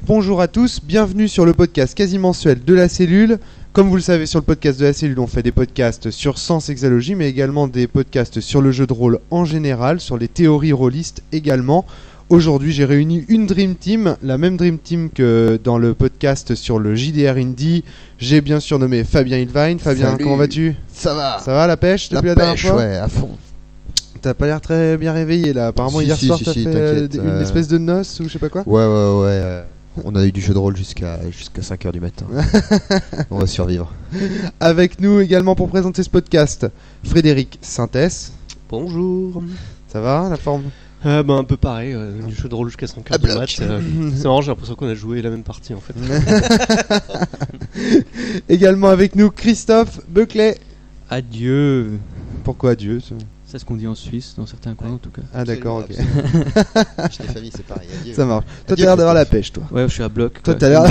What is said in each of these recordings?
Bonjour à tous, bienvenue sur le podcast quasi mensuel de la cellule. Comme vous le savez, sur le podcast de la cellule, on fait des podcasts sur sens hexalogie, mais également des podcasts sur le jeu de rôle en général, sur les théories rôlistes également. Aujourd'hui, j'ai réuni une Dream Team, la même Dream Team que dans le podcast sur le JDR Indie. J'ai bien sûr nommé Fabien Ilvain. Fabien, salut. Comment vas-tu ? Ça va. Ça va la pêche depuis la dernière fois ? Ouais, à fond. T'as pas l'air très bien réveillé là. Apparemment hier soir t'as fait une espèce de noce ou je sais pas quoi. Ouais. On a eu du jeu de rôle jusqu'à 5h du matin. On va survivre. Avec nous également pour présenter ce podcast, Frédéric Sintès. Bonjour. Ça va la forme ? Un peu pareil, du jeu de rôle jusqu'à 5h du mat. C'est marrant, j'ai l'impression qu'on a joué la même partie en fait. Également avec nous Christophe Beuclet. Adieu. Pourquoi adieu ? C'est ce qu'on dit en Suisse, dans certains coins en tout cas. Ah d'accord, ok. Chez les familles, c'est pareil. Adieu. Ça marche. Toi, t'as l'air d'avoir la pêche, toi. Ouais, je suis à bloc. Toi, quoi. t'as l'air.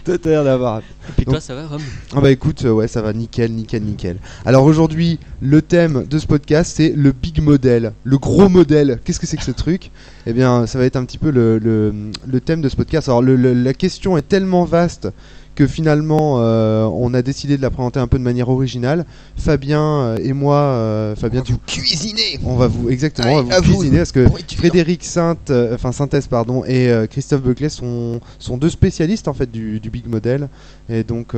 Toi, t'as l'air d'avoir. Et puis toi, ça va, Rome ? Ah bah écoute, ouais, ça va, nickel. Alors aujourd'hui, le thème de ce podcast, c'est le big model, le gros modèle. Qu'est-ce que c'est que ce truc ? Eh bien, ça va être un petit peu le thème de ce podcast. Alors la question est tellement vaste que finalement on a décidé de la présenter un peu de manière originale. Fabien et moi, Fabien, tu cuisiner. on va vous cuisiner parce que Frédéric Sintès et Christophe Beuclet sont deux spécialistes en fait du big model et donc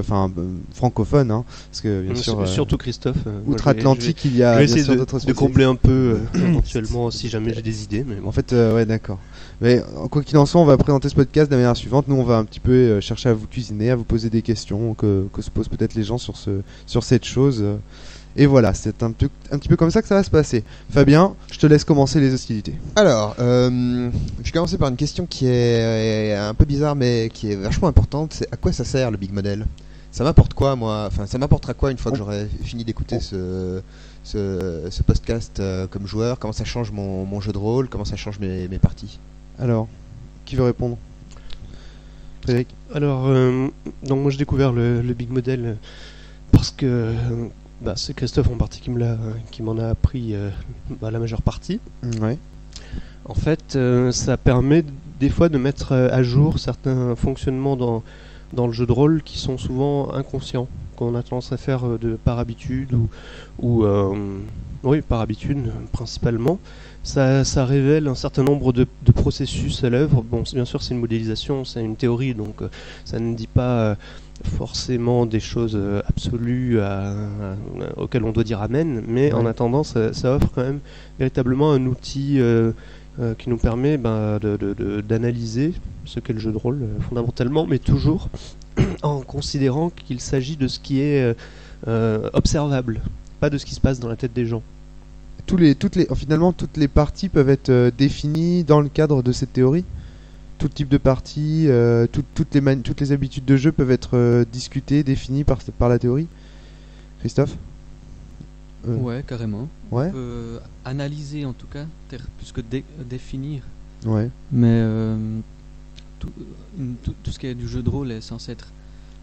francophones hein, parce que bien sûr surtout Christophe. outre-Atlantique il y a je vais essayer bien sûr d'autres de spécialistes. combler un peu éventuellement si jamais j'ai des idées. Mais bon. En fait, ouais, d'accord. Mais quoi qu'il en soit, on va présenter ce podcast de la manière suivante. Nous, on va un petit peu chercher à vous cuisiner, à vous poser des questions que se posent peut-être les gens sur cette chose. Et voilà, c'est un petit peu comme ça que ça va se passer. Fabien, je te laisse commencer les hostilités. Alors, je vais commencer par une question qui est un peu bizarre, mais qui est vachement importante. C'est à quoi ça sert le big model ? Ça m'apporte quoi, moi ? Enfin, ça m'apportera quoi une fois que j'aurai fini d'écouter ce podcast comme joueur ? Comment ça change mon jeu de rôle ? Comment ça change mes parties ? Alors, qui veut répondre ? Frédéric ? Alors, donc moi j'ai découvert le big model parce que c'est Christophe en partie qui m'en a appris la majeure partie. Ouais. En fait, ça permet des fois de mettre à jour certains fonctionnements dans le jeu de rôle qui sont souvent inconscients, qu'on a tendance à faire par habitude ou par habitude principalement. Ça révèle un certain nombre de processus à l'œuvre. Bon, bien sûr, c'est une modélisation, c'est une théorie, donc ça ne dit pas forcément des choses absolues auxquelles on doit dire amen, mais en attendant, ça offre quand même véritablement un outil qui nous permet d'analyser ce qu'est le jeu de rôle fondamentalement, mais toujours en considérant qu'il s'agit de ce qui est observable, pas de ce qui se passe dans la tête des gens. Finalement, toutes les parties peuvent être définies dans le cadre de cette théorie. Tout type de partie, toutes les habitudes de jeu peuvent être discutées, définies par la théorie. Christophe ? Ouais, carrément. Ouais. On peut analyser en tout cas, plus que définir. Ouais. Mais tout ce qui est du jeu de rôle est censé être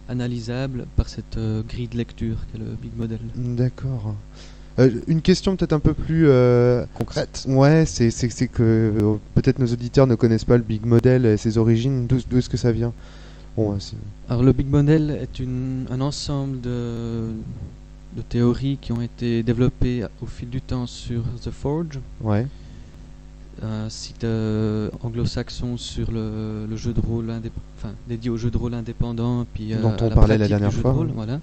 analysable par cette grille de lecture qu'est le big model. D'accord. Une question peut-être un peu plus concrète. Ouais, c'est que peut-être nos auditeurs ne connaissent pas le big model et ses origines. D'où est-ce que ça vient ? Bon, Alors le big model est un ensemble de théories qui ont été développées au fil du temps sur The Forge. Ouais. Un site anglo-saxon sur le jeu de rôle dédié au jeu de rôle indépendant, puis dont on parlait la dernière fois. Voilà.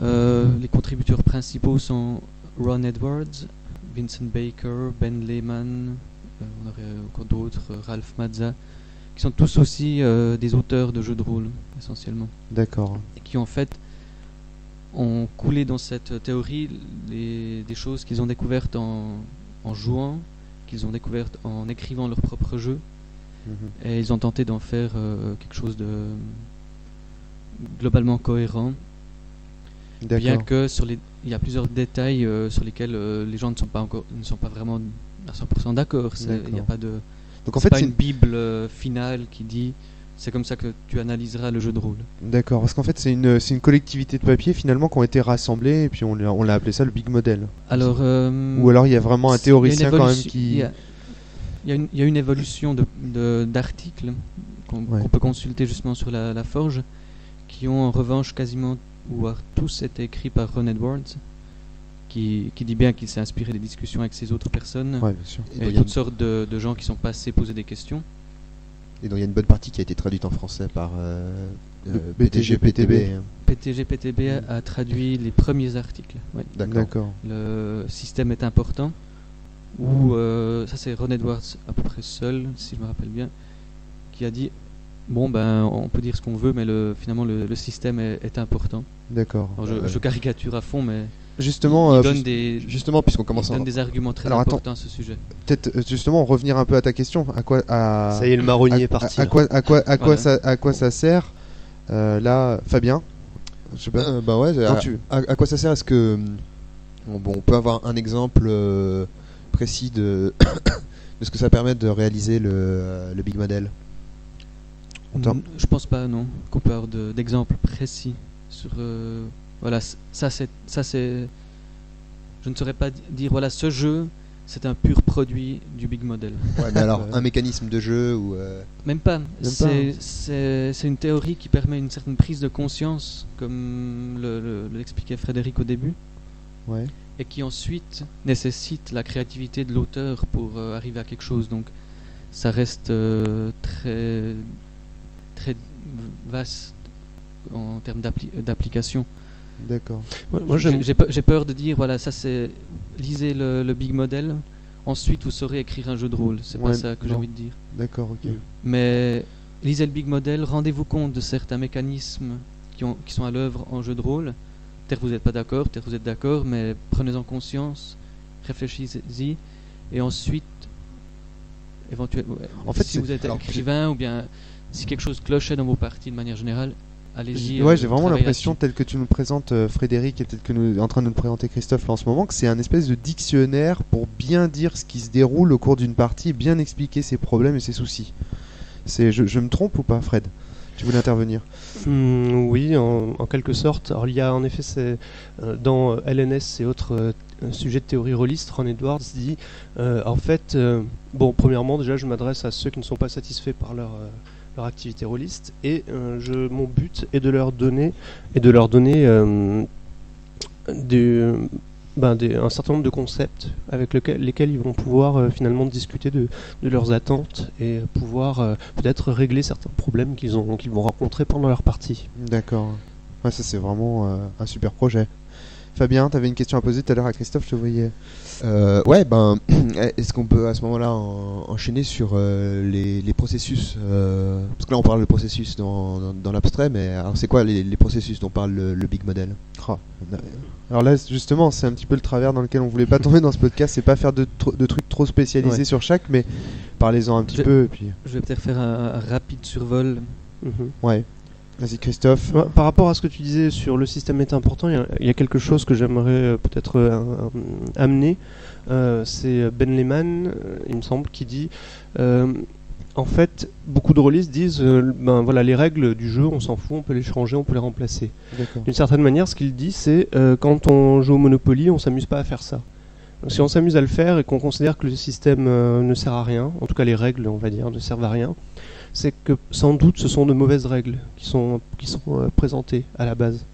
Les contributeurs principaux sont Ron Edwards, Vincent Baker, Ben Lehman, on aurait encore d'autres, Ralph Mazza, qui sont tous aussi des auteurs de jeux de rôle essentiellement. D'accord. Et qui en fait ont coulé dans cette théorie des choses qu'ils ont découvertes en jouant, qu'ils ont découvertes en écrivant leur propre jeu, et ils ont tenté d'en faire quelque chose de globalement cohérent. D'accord. Bien que il y a plusieurs détails sur lesquels les gens ne sont pas vraiment à 100% d'accord. Il n'y a pas de. Donc en c'est fait, pas une bible finale qui dit c'est comme ça que tu analyseras le jeu de rôle. D'accord, parce qu'en fait c'est une collectivité de papier finalement qui ont été rassemblés et puis on l'a appelé ça le big model. Alors. Ou alors il y a vraiment un théoricien quand même qui. Il il y a une évolution d'articles qu'on peut consulter justement sur la Forge, qui ont en revanche quasiment, ou tous été écrits par Ron Edwards, qui dit bien qu'il s'est inspiré des discussions avec ses autres personnes, Ouais, bien sûr. et toutes sortes de gens qui sont passés poser des questions. Et donc il y a une bonne partie qui a été traduite en français par BTG, PTB. PTG PTB a traduit les premiers articles. Ouais. D'accord. Le système est important. Ou ça c'est Ron Edwards à peu près seul, si je me rappelle bien, qui a dit bon ben on peut dire ce qu'on veut, mais finalement le système est important. D'accord. Alors, je caricature à fond, mais Justement, il donne justement, puisqu'on commence donne des arguments très Alors, importants à ce sujet. peut-être justement revenir un peu à ta question. Ça y est, le marronnier est parti. À quoi Voilà. ça sert là, Fabien? Je sais pas. Bah ouais. Quand tu veux. À quoi ça sert? Est-ce que on peut avoir un exemple précis de de ce que ça permet de réaliser le Big Model? Je pense pas, non, qu'on peut avoir d'exemples précis sur. Voilà, ça c'est. Je ne saurais pas dire, voilà, ce jeu, c'est un pur produit du Big Model. Ouais, mais alors un mécanisme de jeu ou Même pas. C'est une théorie qui permet une certaine prise de conscience, comme l'expliquait Frédéric au début, Ouais. et qui ensuite nécessite la créativité de l'auteur pour arriver à quelque chose. Donc, ça reste très, très vaste en termes d'application. D'accord. Moi, j'aime. J'ai peur de dire, voilà, ça c'est. Lisez le Big Model, ensuite vous saurez écrire un jeu de rôle. C'est pas Ouais, ça que j'ai non. envie de dire. D'accord, ok. Mais lisez le Big Model, rendez-vous compte de certains mécanismes qui sont à l'œuvre en jeu de rôle. Peut-être vous n'êtes pas d'accord, peut-être vous êtes d'accord, mais prenez-en conscience, réfléchissez-y, et ensuite, éventuellement, En fait, si vous êtes écrivain, ou bien si quelque chose clochait dans vos parties de manière générale, allez-y. Ouais, j'ai vraiment travaillez l'impression, tel que tu nous présentes Frédéric et tel que nous est en train de nous présenter Christophe là, en ce moment, que c'est un espèce de dictionnaire pour bien dire ce qui se déroule au cours d'une partie et bien expliquer ses problèmes et ses soucis. Je me trompe ou pas, Fred? Tu voulais intervenir? Oui, en quelque sorte. Alors il y a en effet, dans LNS et autres sujets de théorie rôliste, Ron Edwards dit en fait, premièrement déjà je m'adresse à ceux qui ne sont pas satisfaits par leur activité rôliste, et mon but est de leur donner un certain nombre de concepts avec lesquels ils vont pouvoir finalement discuter de leurs attentes et pouvoir peut-être régler certains problèmes qu'ils vont rencontrer pendant leur partie. D'accord. Ouais, ça c'est vraiment un super projet. Fabien, tu avais une question à poser tout à l'heure à Christophe, je te voyais. Ouais, est-ce qu'on peut à ce moment-là enchaîner sur les processus parce que là on parle de processus dans l'abstrait, mais alors c'est quoi les processus dont parle le Big Model? Alors là, justement, c'est un petit peu le travers dans lequel on voulait pas tomber dans ce podcast, c'est pas faire de trucs trop spécialisés sur chaque, mais parlez-en un petit peu. Et puis... Je vais peut-être faire un rapide survol. Ouais. Vas-y Christophe. Par rapport à ce que tu disais sur le système est important, il y a quelque chose que j'aimerais peut-être amener. C'est Ben Lehman, il me semble, qui dit en fait, beaucoup de rôlistes disent voilà, les règles du jeu, on s'en fout, on peut les changer, on peut les remplacer. D'accord. D'une certaine manière, ce qu'il dit, c'est quand on joue au Monopoly, on s'amuse pas à faire ça. Donc, si on s'amuse à le faire et qu'on considère que le système ne sert à rien, en tout cas les règles, on va dire, ne servent à rien, c'est que sans doute ce sont de mauvaises règles qui sont présentées à la base.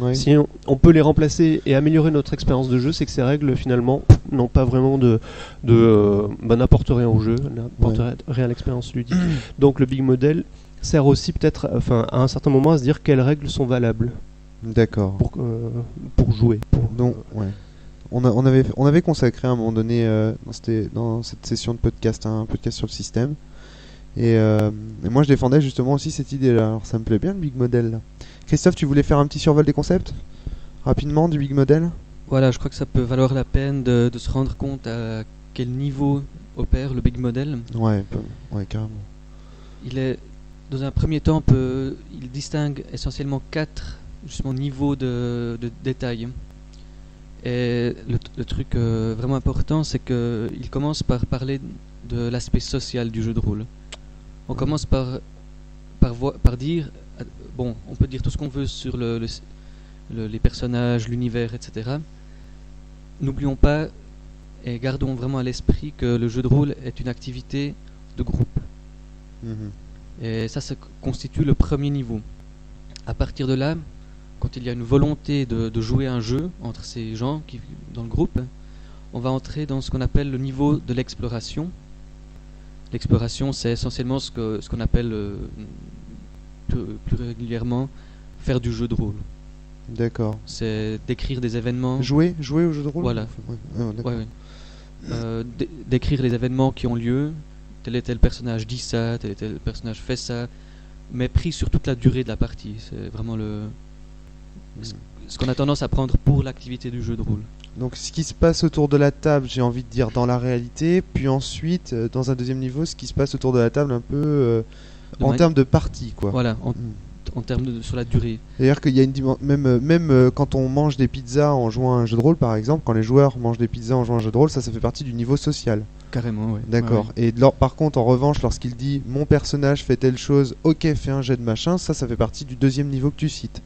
Ouais. Si on peut les remplacer et améliorer notre expérience de jeu, c'est que ces règles finalement n'ont pas vraiment n'apportent rien au jeu, n'apportent rien à l'expérience ludique. Donc le Big Model sert aussi peut-être, à un certain moment, à se dire quelles règles sont valables. D'accord. Pour jouer. Donc, ouais. On avait consacré à un moment donné dans cette session de podcast un podcast sur le système. Et moi je défendais justement aussi cette idée-là. Alors ça me plaît bien le Big Model là. Christophe, tu voulais faire un petit survol des concepts rapidement du Big Model? Voilà, je crois que ça peut valoir la peine de se rendre compte à quel niveau opère le Big Model. Ouais, carrément. Il est, dans un premier temps, il distingue essentiellement 4 justement niveaux de détail. Et le truc vraiment important, c'est qu'il commence par parler de l'aspect social du jeu de rôle. On commence par dire, bon, on peut dire tout ce qu'on veut sur les personnages, l'univers, etc. N'oublions pas, Et gardons vraiment à l'esprit que le jeu de rôle est une activité de groupe. Et ça constitue le premier niveau. À partir de là, quand il y a une volonté de jouer un jeu entre ces gens dans le groupe, on va entrer dans ce qu'on appelle le niveau de l'exploration. L'exploration, c'est essentiellement ce qu'on appelle plus régulièrement faire du jeu de rôle. D'accord. C'est décrire des événements. Jouer au jeu de rôle. Voilà. Ouais. Décrire les événements qui ont lieu. Tel et tel personnage dit ça, tel et tel personnage fait ça, mais pris sur toute la durée de la partie. C'est vraiment ce qu'on a tendance à prendre pour l'activité du jeu de rôle. Donc ce qui se passe autour de la table, j'ai envie de dire dans la réalité, puis ensuite dans un deuxième niveau, ce qui se passe autour de la table un peu en termes de partie, quoi. Voilà, en termes sur la durée. C'est-à-dire qu'il y a une même quand on mange des pizzas en jouant à un jeu de rôle, par exemple, quand les joueurs mangent des pizzas en jouant à un jeu de rôle, ça fait partie du niveau social. Carrément, oui. D'accord. Ouais. Et par contre, en revanche, lorsqu'il dit mon personnage fait telle chose, ok, fais un jet de machin, ça fait partie du deuxième niveau que tu cites.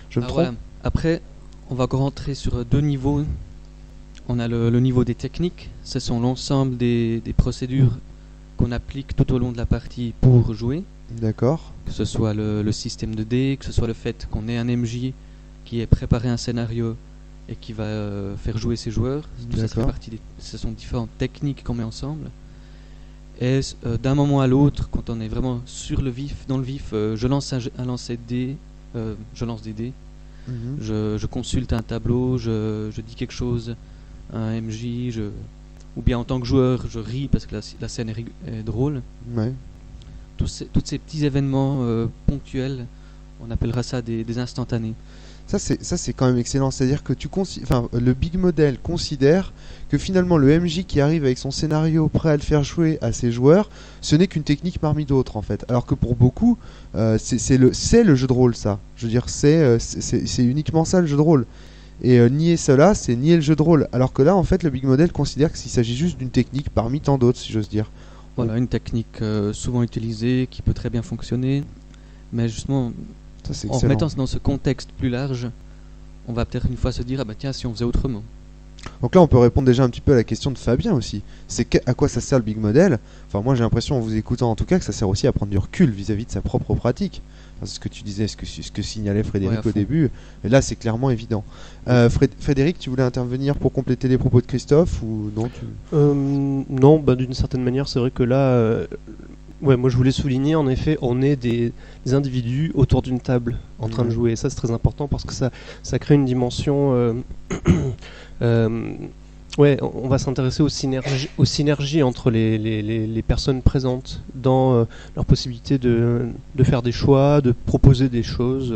Je me trompe? Voilà. Après, on va encore rentrer sur deux niveaux. On a le niveau des techniques. Ce sont l'ensemble des procédures qu'on applique tout au long de la partie pour jouer. D'accord. Que ce soit le système de dés, que ce soit le fait qu'on ait un MJ qui ait préparé un scénario et qui va faire jouer ses joueurs. Tout ça fait partie ce sont différentes techniques qu'on met ensemble. Et d'un moment à l'autre, quand on est vraiment dans le vif, je lance un lancer de dés, je lance des dés, je consulte un tableau, je dis quelque chose à un MJ, ou bien en tant que joueur, je ris parce que la scène est drôle. Ouais. Tous ces petits événements ponctuels, on appellera ça des instantanés. Ça c'est quand même excellent, c'est-à-dire que le Big Model considère que finalement le MJ qui arrive avec son scénario prêt à le faire jouer à ses joueurs, ce n'est qu'une technique parmi d'autres en fait. Alors que pour beaucoup, c'est le jeu de rôle, ça. Je veux dire, c'est uniquement ça le jeu de rôle. Et nier cela, c'est nier le jeu de rôle. Alors que là, en fait, le Big Model considère qu'il s'agit juste d'une technique parmi tant d'autres, si j'ose dire. Voilà, une technique souvent utilisée, qui peut très bien fonctionner, mais justement, en remettant dans ce contexte plus large, on va peut-être une fois se dire, ah bah tiens, si on faisait autrement. Donc là, on peut répondre déjà un petit peu à la question de Fabien aussi. C'est à quoi ça sert le Big Model? Enfin, moi j'ai l'impression, en vous écoutant en tout cas, que ça sert aussi à prendre du recul vis-à-vis de sa propre pratique. Enfin, c'est ce que tu disais, ce que signalait Frédéric au début. Et là, c'est clairement évident. Frédéric, tu voulais intervenir pour compléter les propos de Christophe ou non Non, d'une certaine manière, c'est vrai que là, moi je voulais souligner, en effet, on est des individus autour d'une table en train de jouer. Et ça, c'est très important parce que ça crée une dimension. On va s'intéresser aux synergies entre les personnes présentes dans leur possibilité de faire des choix, de proposer des choses,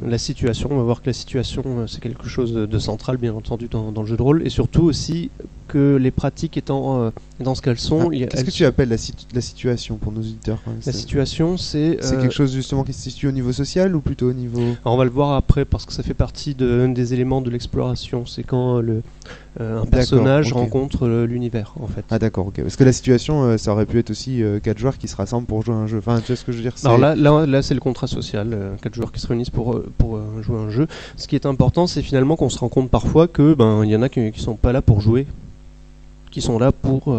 la situation. On va voir que la situation, c'est quelque chose de central, bien entendu, dans le jeu de rôle, et surtout aussi que les pratiques étant dans ce qu'elles sont. Qu'est-ce que tu appelles la situation pour nos auditeurs? La situation, c'est quelque chose justement qui se situe au niveau social ou plutôt au niveau... Alors on va le voir après parce que ça fait partie des éléments de l'exploration. C'est quand un personnage rencontre l'univers, en fait. Ah d'accord, ok. Parce que la situation, ça aurait pu être aussi 4 joueurs qui se rassemblent pour jouer à un jeu. Enfin, tu vois ce que je veux dire? Alors là c'est le contrat social, 4 joueurs qui se réunissent pour jouer à un jeu. Ce qui est important, c'est finalement qu'on se rend compte parfois que il y en a qui sont pas là pour jouer, qui sont là pour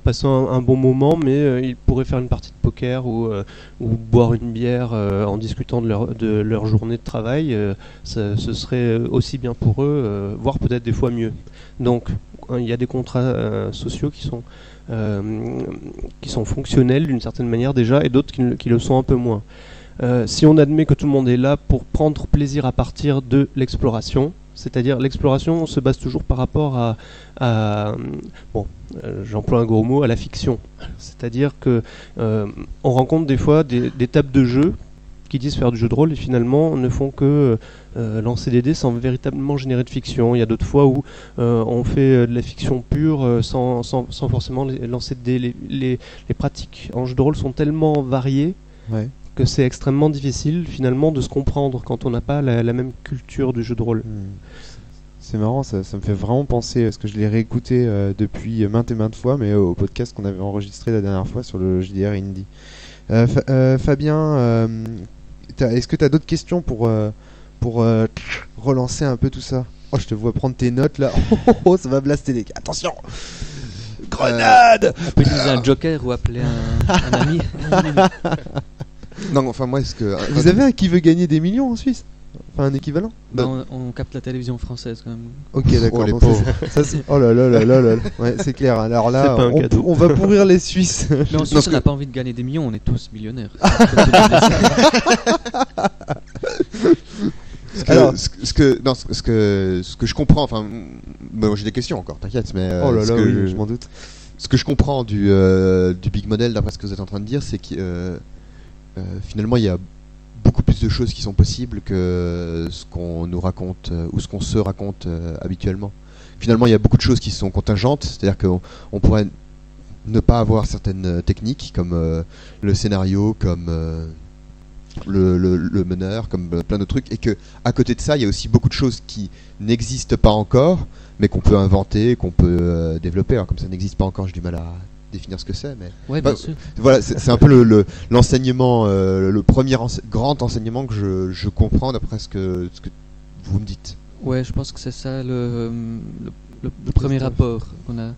passer un bon moment, mais ils pourraient faire une partie de poker ou boire une bière en discutant de leur journée de travail. Ce serait aussi bien pour eux, voire peut-être des fois mieux. Donc il y a des contrats sociaux qui sont fonctionnels d'une certaine manière déjà, et d'autres qui le sont un peu moins. Si on admet que tout le monde est là pour prendre plaisir à partir de l'exploration, c'est-à-dire l'exploration se base toujours par rapport j'emploie un gros mot, à la fiction. C'est-à-dire que on rencontre des fois des tables de jeu qui disent faire du jeu de rôle et finalement ne font que lancer des dés sans véritablement générer de fiction. Il y a d'autres fois où on fait de la fiction pure sans forcément lancer de dés. Les pratiques en jeu de rôle sont tellement variées que c'est extrêmement difficile finalement de se comprendre quand on n'a pas la même culture du jeu de rôle. C'est marrant, ça me fait vraiment penser, parce que je l'ai réécouté depuis maintes et maintes fois, mais au podcast qu'on avait enregistré la dernière fois sur le JDR Indie. Fabien, est-ce que tu as d'autres questions pour relancer un peu tout ça? Oh, je te vois prendre tes notes là. Oh, ça va blaster les gars. Attention. Grenade. On peut utiliser un joker ou appeler un ami. Non, enfin moi, est-ce que Vous avez un qui veut gagner des millions en Suisse? Enfin, un équivalent? On capte la télévision française quand même. Ok, d'accord. les bon, pauvres. oh là là là là là. Ouais, c'est clair. Alors là, C'est pas un cadeau. on va pourrir les Suisses. Mais en Suisse, on n'a pas envie de gagner des millions, on est tous millionnaires. Alors- ce que je comprends, enfin, moi j'ai des questions encore, t'inquiète, mais Oh là ce là, que oui, je m'en doute. ce que je comprends du big model, d'après ce que vous êtes en train de dire, c'est que finalement il y a beaucoup plus de choses qui sont possibles que ce qu'on nous raconte ou ce qu'on se raconte habituellement. Finalement, il y a beaucoup de choses qui sont contingentes, c'est-à-dire qu'on pourrait ne pas avoir certaines techniques comme le scénario, comme le meneur, comme plein d'autres trucs, et que à côté de ça, il y a aussi beaucoup de choses qui n'existent pas encore, mais qu'on peut inventer, qu'on peut développer. Alors comme ça n'existe pas encore, j'ai du mal à définir ce que c'est, mais Ouais, Bah, bien sûr. voilà, c'est un peu l'enseignement, le premier grand enseignement que je comprends d'après ce que vous me dites. Ouais, je pense que c'est ça le premier rapport qu'on a.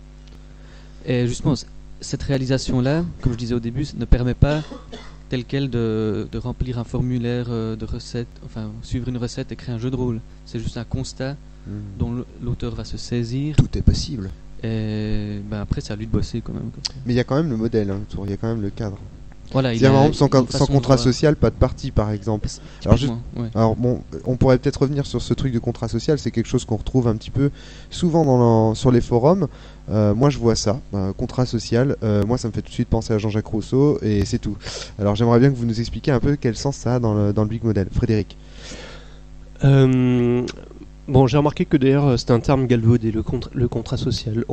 Et justement, cette réalisation-là, comme je disais au début, ne permet pas tel quel de remplir un formulaire de recette, enfin suivre une recette et créer un jeu de rôle. C'est juste un constat dont l'auteur va se saisir. Tout est possible. Et ben après, c'est à lui de bosser quand même. Mais il y a quand même le modèle autour, il y a quand même le cadre. Voilà, il C'est-à-dire, a par exemple, une sans façon contrat de- social, pas de partie, par exemple. Alors, Typiquement, ouais. Alors bon, on pourrait peut-être revenir sur ce truc de contrat social, c'est quelque chose qu'on retrouve un petit peu souvent sur les forums. Moi je vois ça, contrat social, moi ça me fait tout de suite penser à Jean-Jacques Rousseau et c'est tout. Alors j'aimerais bien que vous nous expliquiez un peu quel sens ça a dans le Big Model. Frédéric. Bon, j'ai remarqué que d'ailleurs c'est un terme galvaudé, le contrat social.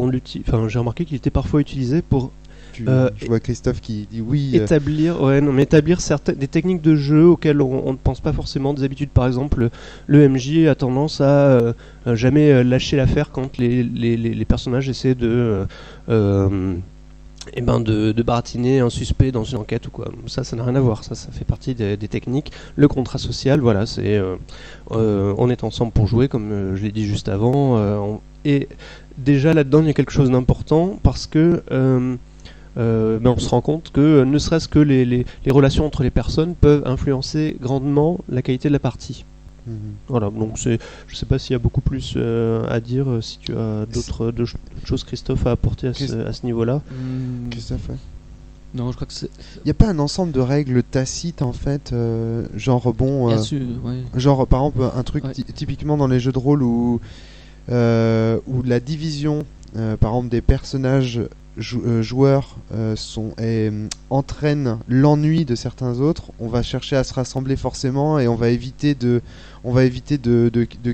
J'ai remarqué qu'il était parfois utilisé pour Je vois Christophe qui dit oui. établir des techniques de jeu auxquelles on ne pense pas forcément. Des habitudes, par exemple, le MJ a tendance à jamais lâcher l'affaire quand les personnages essaient de baratiner un suspect dans une enquête ou quoi. Ça n'a rien à voir. Ça fait partie des techniques. Le contrat social, voilà, c'est on est ensemble pour jouer, comme je l'ai dit juste avant. Et déjà là-dedans, il y a quelque chose d'important parce que on se rend compte que ne serait-ce que les relations entre les personnes peuvent influencer grandement la qualité de la partie. Mhm. Voilà, donc je sais pas s'il y a beaucoup plus à dire, si tu as d'autres choses, Christophe, à apporter à ce niveau-là. Christophe, ouais. Non, je crois que c'est. Il n'y a pas un ensemble de règles tacites en fait, genre bon, Bien sûr, ouais. genre par exemple un truc Ouais. typiquement dans les jeux de rôle où la division, par exemple des personnages joueurs entraîne l'ennui de certains autres, on va chercher à se rassembler forcément et on va éviter de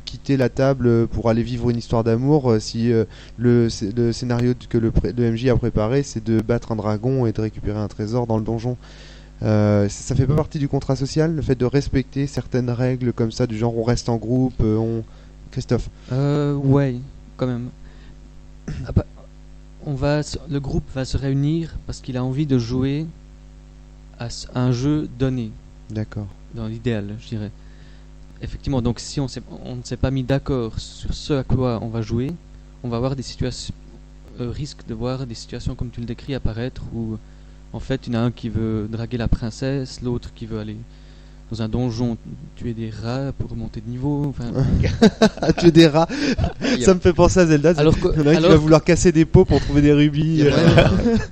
quitter la table pour aller vivre une histoire d'amour si le scénario que le MJ a préparé c'est de battre un dragon et de récupérer un trésor dans le donjon. Ça fait pas partie du contrat social, le fait de respecter certaines règles comme ça, du genre on reste en groupe, Christophe. Ouais, quand même. Le groupe va se réunir parce qu'il a envie de jouer à un jeu donné, D'accord. dans l'idéal, je dirais. Effectivement, donc si on ne s'est pas mis d'accord sur ce à quoi on va jouer, on va avoir des situations, risque de voir des situations comme tu le décris apparaître où en fait il y en a un qui veut draguer la princesse, l'autre qui veut aller dans un donjon tuer des rats pour monter de niveau. Enfin, Tuer des rats, ça me fait penser à Zelda. Alors que- Il y en a un qui alors- va vouloir casser des pots pour trouver des rubis.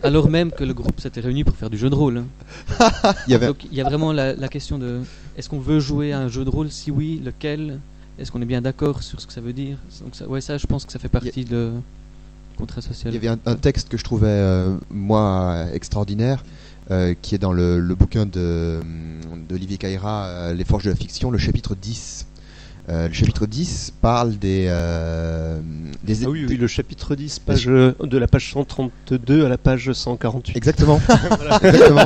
alors même que le groupe s'était réuni pour faire du jeu de rôle. Hein. Il y avait Donc il y a vraiment la question de est-ce qu'on veut jouer à un jeu de rôle, si oui, lequel, est-ce qu'on est bien d'accord sur ce que ça veut dire. Donc ça je pense que ça fait partie de contrat social. Il y avait un texte que je trouvais, moi, extraordinaire, qui est dans le bouquin d'Olivier Caïra, Les Forges de la Fiction, le chapitre 10. Le chapitre 10 parle des Ah oui, le chapitre 10, de la page 132 à la page 148. Exactement. Exactement.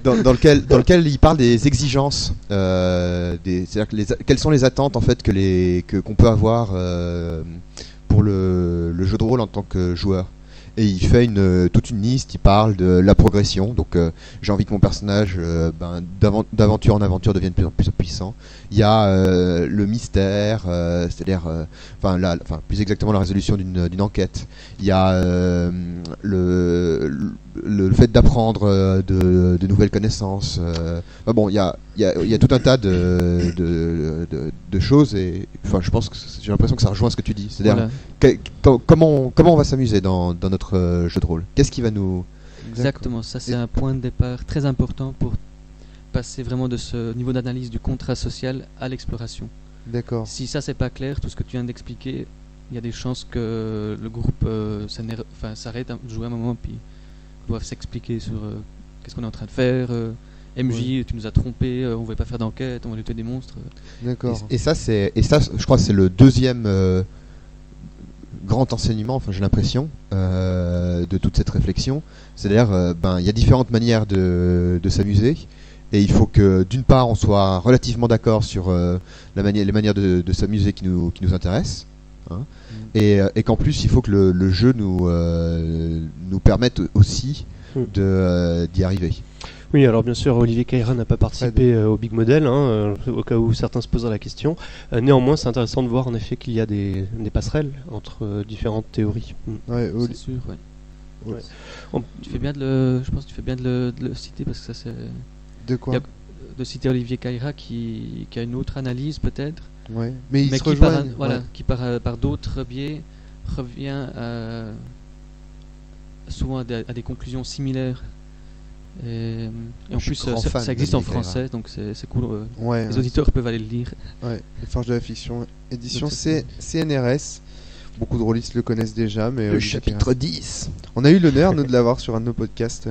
dans lequel il parle des exigences, c'est-à-dire que quelles sont les attentes en fait qu'on peut avoir pour le jeu de rôle en tant que joueur. et il fait toute une liste, il parle de la progression, donc j'ai envie que mon personnage d'aventure en aventure devienne de plus en plus puissant. Il y a le mystère, c'est-à-dire plus exactement la résolution d'une enquête. Il y a le fait d'apprendre de nouvelles connaissances. Il y a tout un tas de choses, et je pense que j'ai l'impression que ça rejoint ce que tu dis. C'est-à-dire comment on va s'amuser dans notre jeu de rôle. Qu'est-ce qui va nous... Exactement, ça c'est un point de départ très important pour passer vraiment de ce niveau d'analyse du contrat social à l'exploration. D'accord. Si ça c'est pas clair, tout ce que tu viens d'expliquer, il y a des chances que le groupe s'arrête de jouer un moment puis doivent s'expliquer sur qu'est-ce qu'on est en train de faire. MJ, tu nous as trompé, on voulait pas faire d'enquête, on voulait tuer des monstres. D'accord. Et ça, je crois que c'est le deuxième grand enseignement, j'ai l'impression, de toute cette réflexion. C'est-à-dire, il y a différentes manières de s'amuser, et il faut que, d'une part, on soit relativement d'accord sur les manières de s'amuser qui nous intéressent, hein, et qu'en plus, il faut que le jeu nous permette aussi d'y arriver. Oui, alors bien sûr, Olivier Caïra n'a pas participé au Big Model, au cas où certains se poseraient la question. Néanmoins, c'est intéressant de voir en effet qu'il y a des passerelles entre différentes théories. Ouais, c'est sûr, ouais. Tu fais bien je pense que tu fais bien de le citer, parce que ça c'est... De quoi? De citer Olivier Caïra qui a une autre analyse peut-être. Ouais. Mais il se qui rejoignent. qui par d'autres biais revient souvent à des conclusions similaires. Et en plus, ça existe en français, donc c'est cool. Les auditeurs peuvent aller le lire. Ouais, Les Forges de la Fiction, édition CNRS. Beaucoup de rôlistes le connaissent déjà, mais le chapitre 10. On a eu l'honneur, nous, de l'avoir sur un de nos podcasts,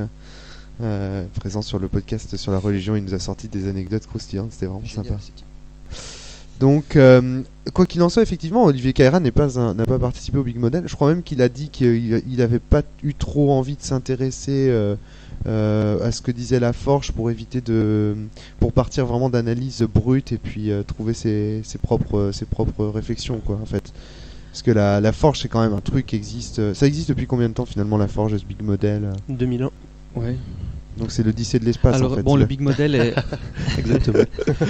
présent sur le podcast sur la religion. Il nous a sorti des anecdotes croustillantes, c'était vraiment sympa. Donc, quoi qu'il en soit, effectivement, Olivier Caïra n'a pas participé au Big Model. Je crois même qu'il a dit qu'il n'avait pas eu trop envie de s'intéresser à ce que disait la Forge pour partir vraiment d'analyse brute et puis trouver ses propres réflexions, quoi, en fait. Parce que la Forge, c'est quand même un truc qui existe. Ça existe depuis combien de temps finalement, la Forge, ce Big Model 2001. Ouais. Donc c'est l'Odyssée de l'espace. Alors en fait, le Big Model est exactement.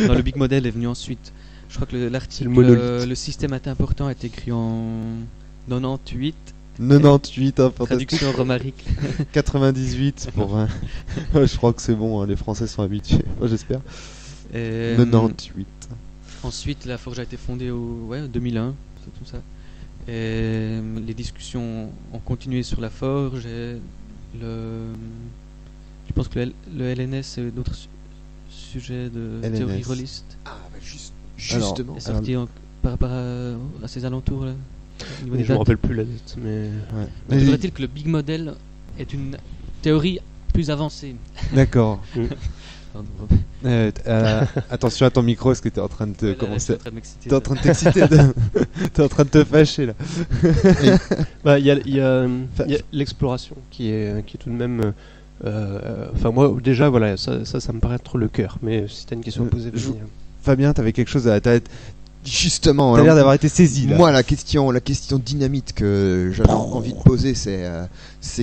Non, le Big Model est venu ensuite. Je crois que l'article le système est important est écrit en 98. 98, hein, fantastique. Traduction romarique. 98 pour je crois que c'est bon, hein, les Français sont habitués, j'espère. 98. Ensuite, la Forge a été fondée au 2001, c'est tout ça. Et les discussions ont continué sur la Forge. Et je pense que le LNS et d'autres sujets de théorie rôliste. Ah, justement. Est sorti par rapport à ces alentours là. Je ne me rappelle plus la date, mais... Ouais. Devrait-il que le Big Model est une théorie plus avancée? D'accord. Attention à ton micro, est-ce que tu es en train de commencer? Tu es en train de t'exciter. Tu es en train de te fâcher là. Il y a l'exploration qui est tout de même... moi déjà voilà, ça me paraît être le cœur, mais si tu as une question à poser, Fabien, tu avais quelque chose à... Justement, t'as l'air d'avoir été saisi là. Moi, la question dynamite que j'avais envie de poser, c'est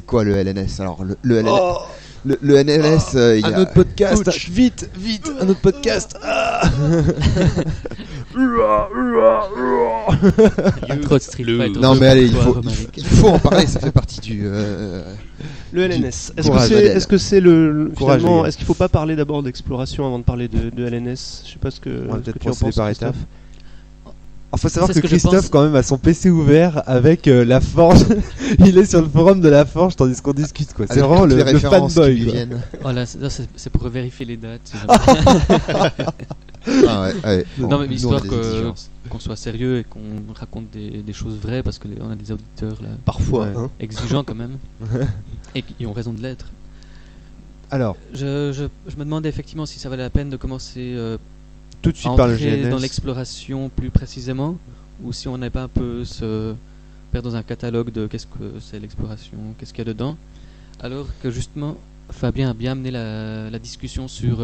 quoi le LNS? Alors le LNS, le LNS, il y a un autre podcast. Vite, un autre podcast. Trop de Street Fighter. Non mais allez, il faut en parler. Ça fait partie du. Le LNS. Est-ce que c'est finalement, est-ce qu'il faut pas parler d'abord d'exploration avant de parler de LNS? Je sais pas ce que tu en penses, par étape. Il faut savoir que Christophe, quand même, a son PC ouvert avec la Forge. Il est sur le forum de la Forge tandis qu'on discute, quoi. C'est vraiment le fanboy. Voilà, c'est pour vérifier les dates. Ouais. Non, mais histoire qu'on soit sérieux et qu'on raconte des choses vraies, parce qu'on a des auditeurs là, parfois exigeants quand même, et qui ont raison de l'être. Alors, je me demandais effectivement si ça valait la peine de commencer tout de suite par le GNS dans l'exploration plus précisément, ou si on n'est pas un peu se perdre dans un catalogue de qu'est-ce que c'est l'exploration, qu'est-ce qu'il y a dedans, alors que justement Fabien a bien amené la discussion sur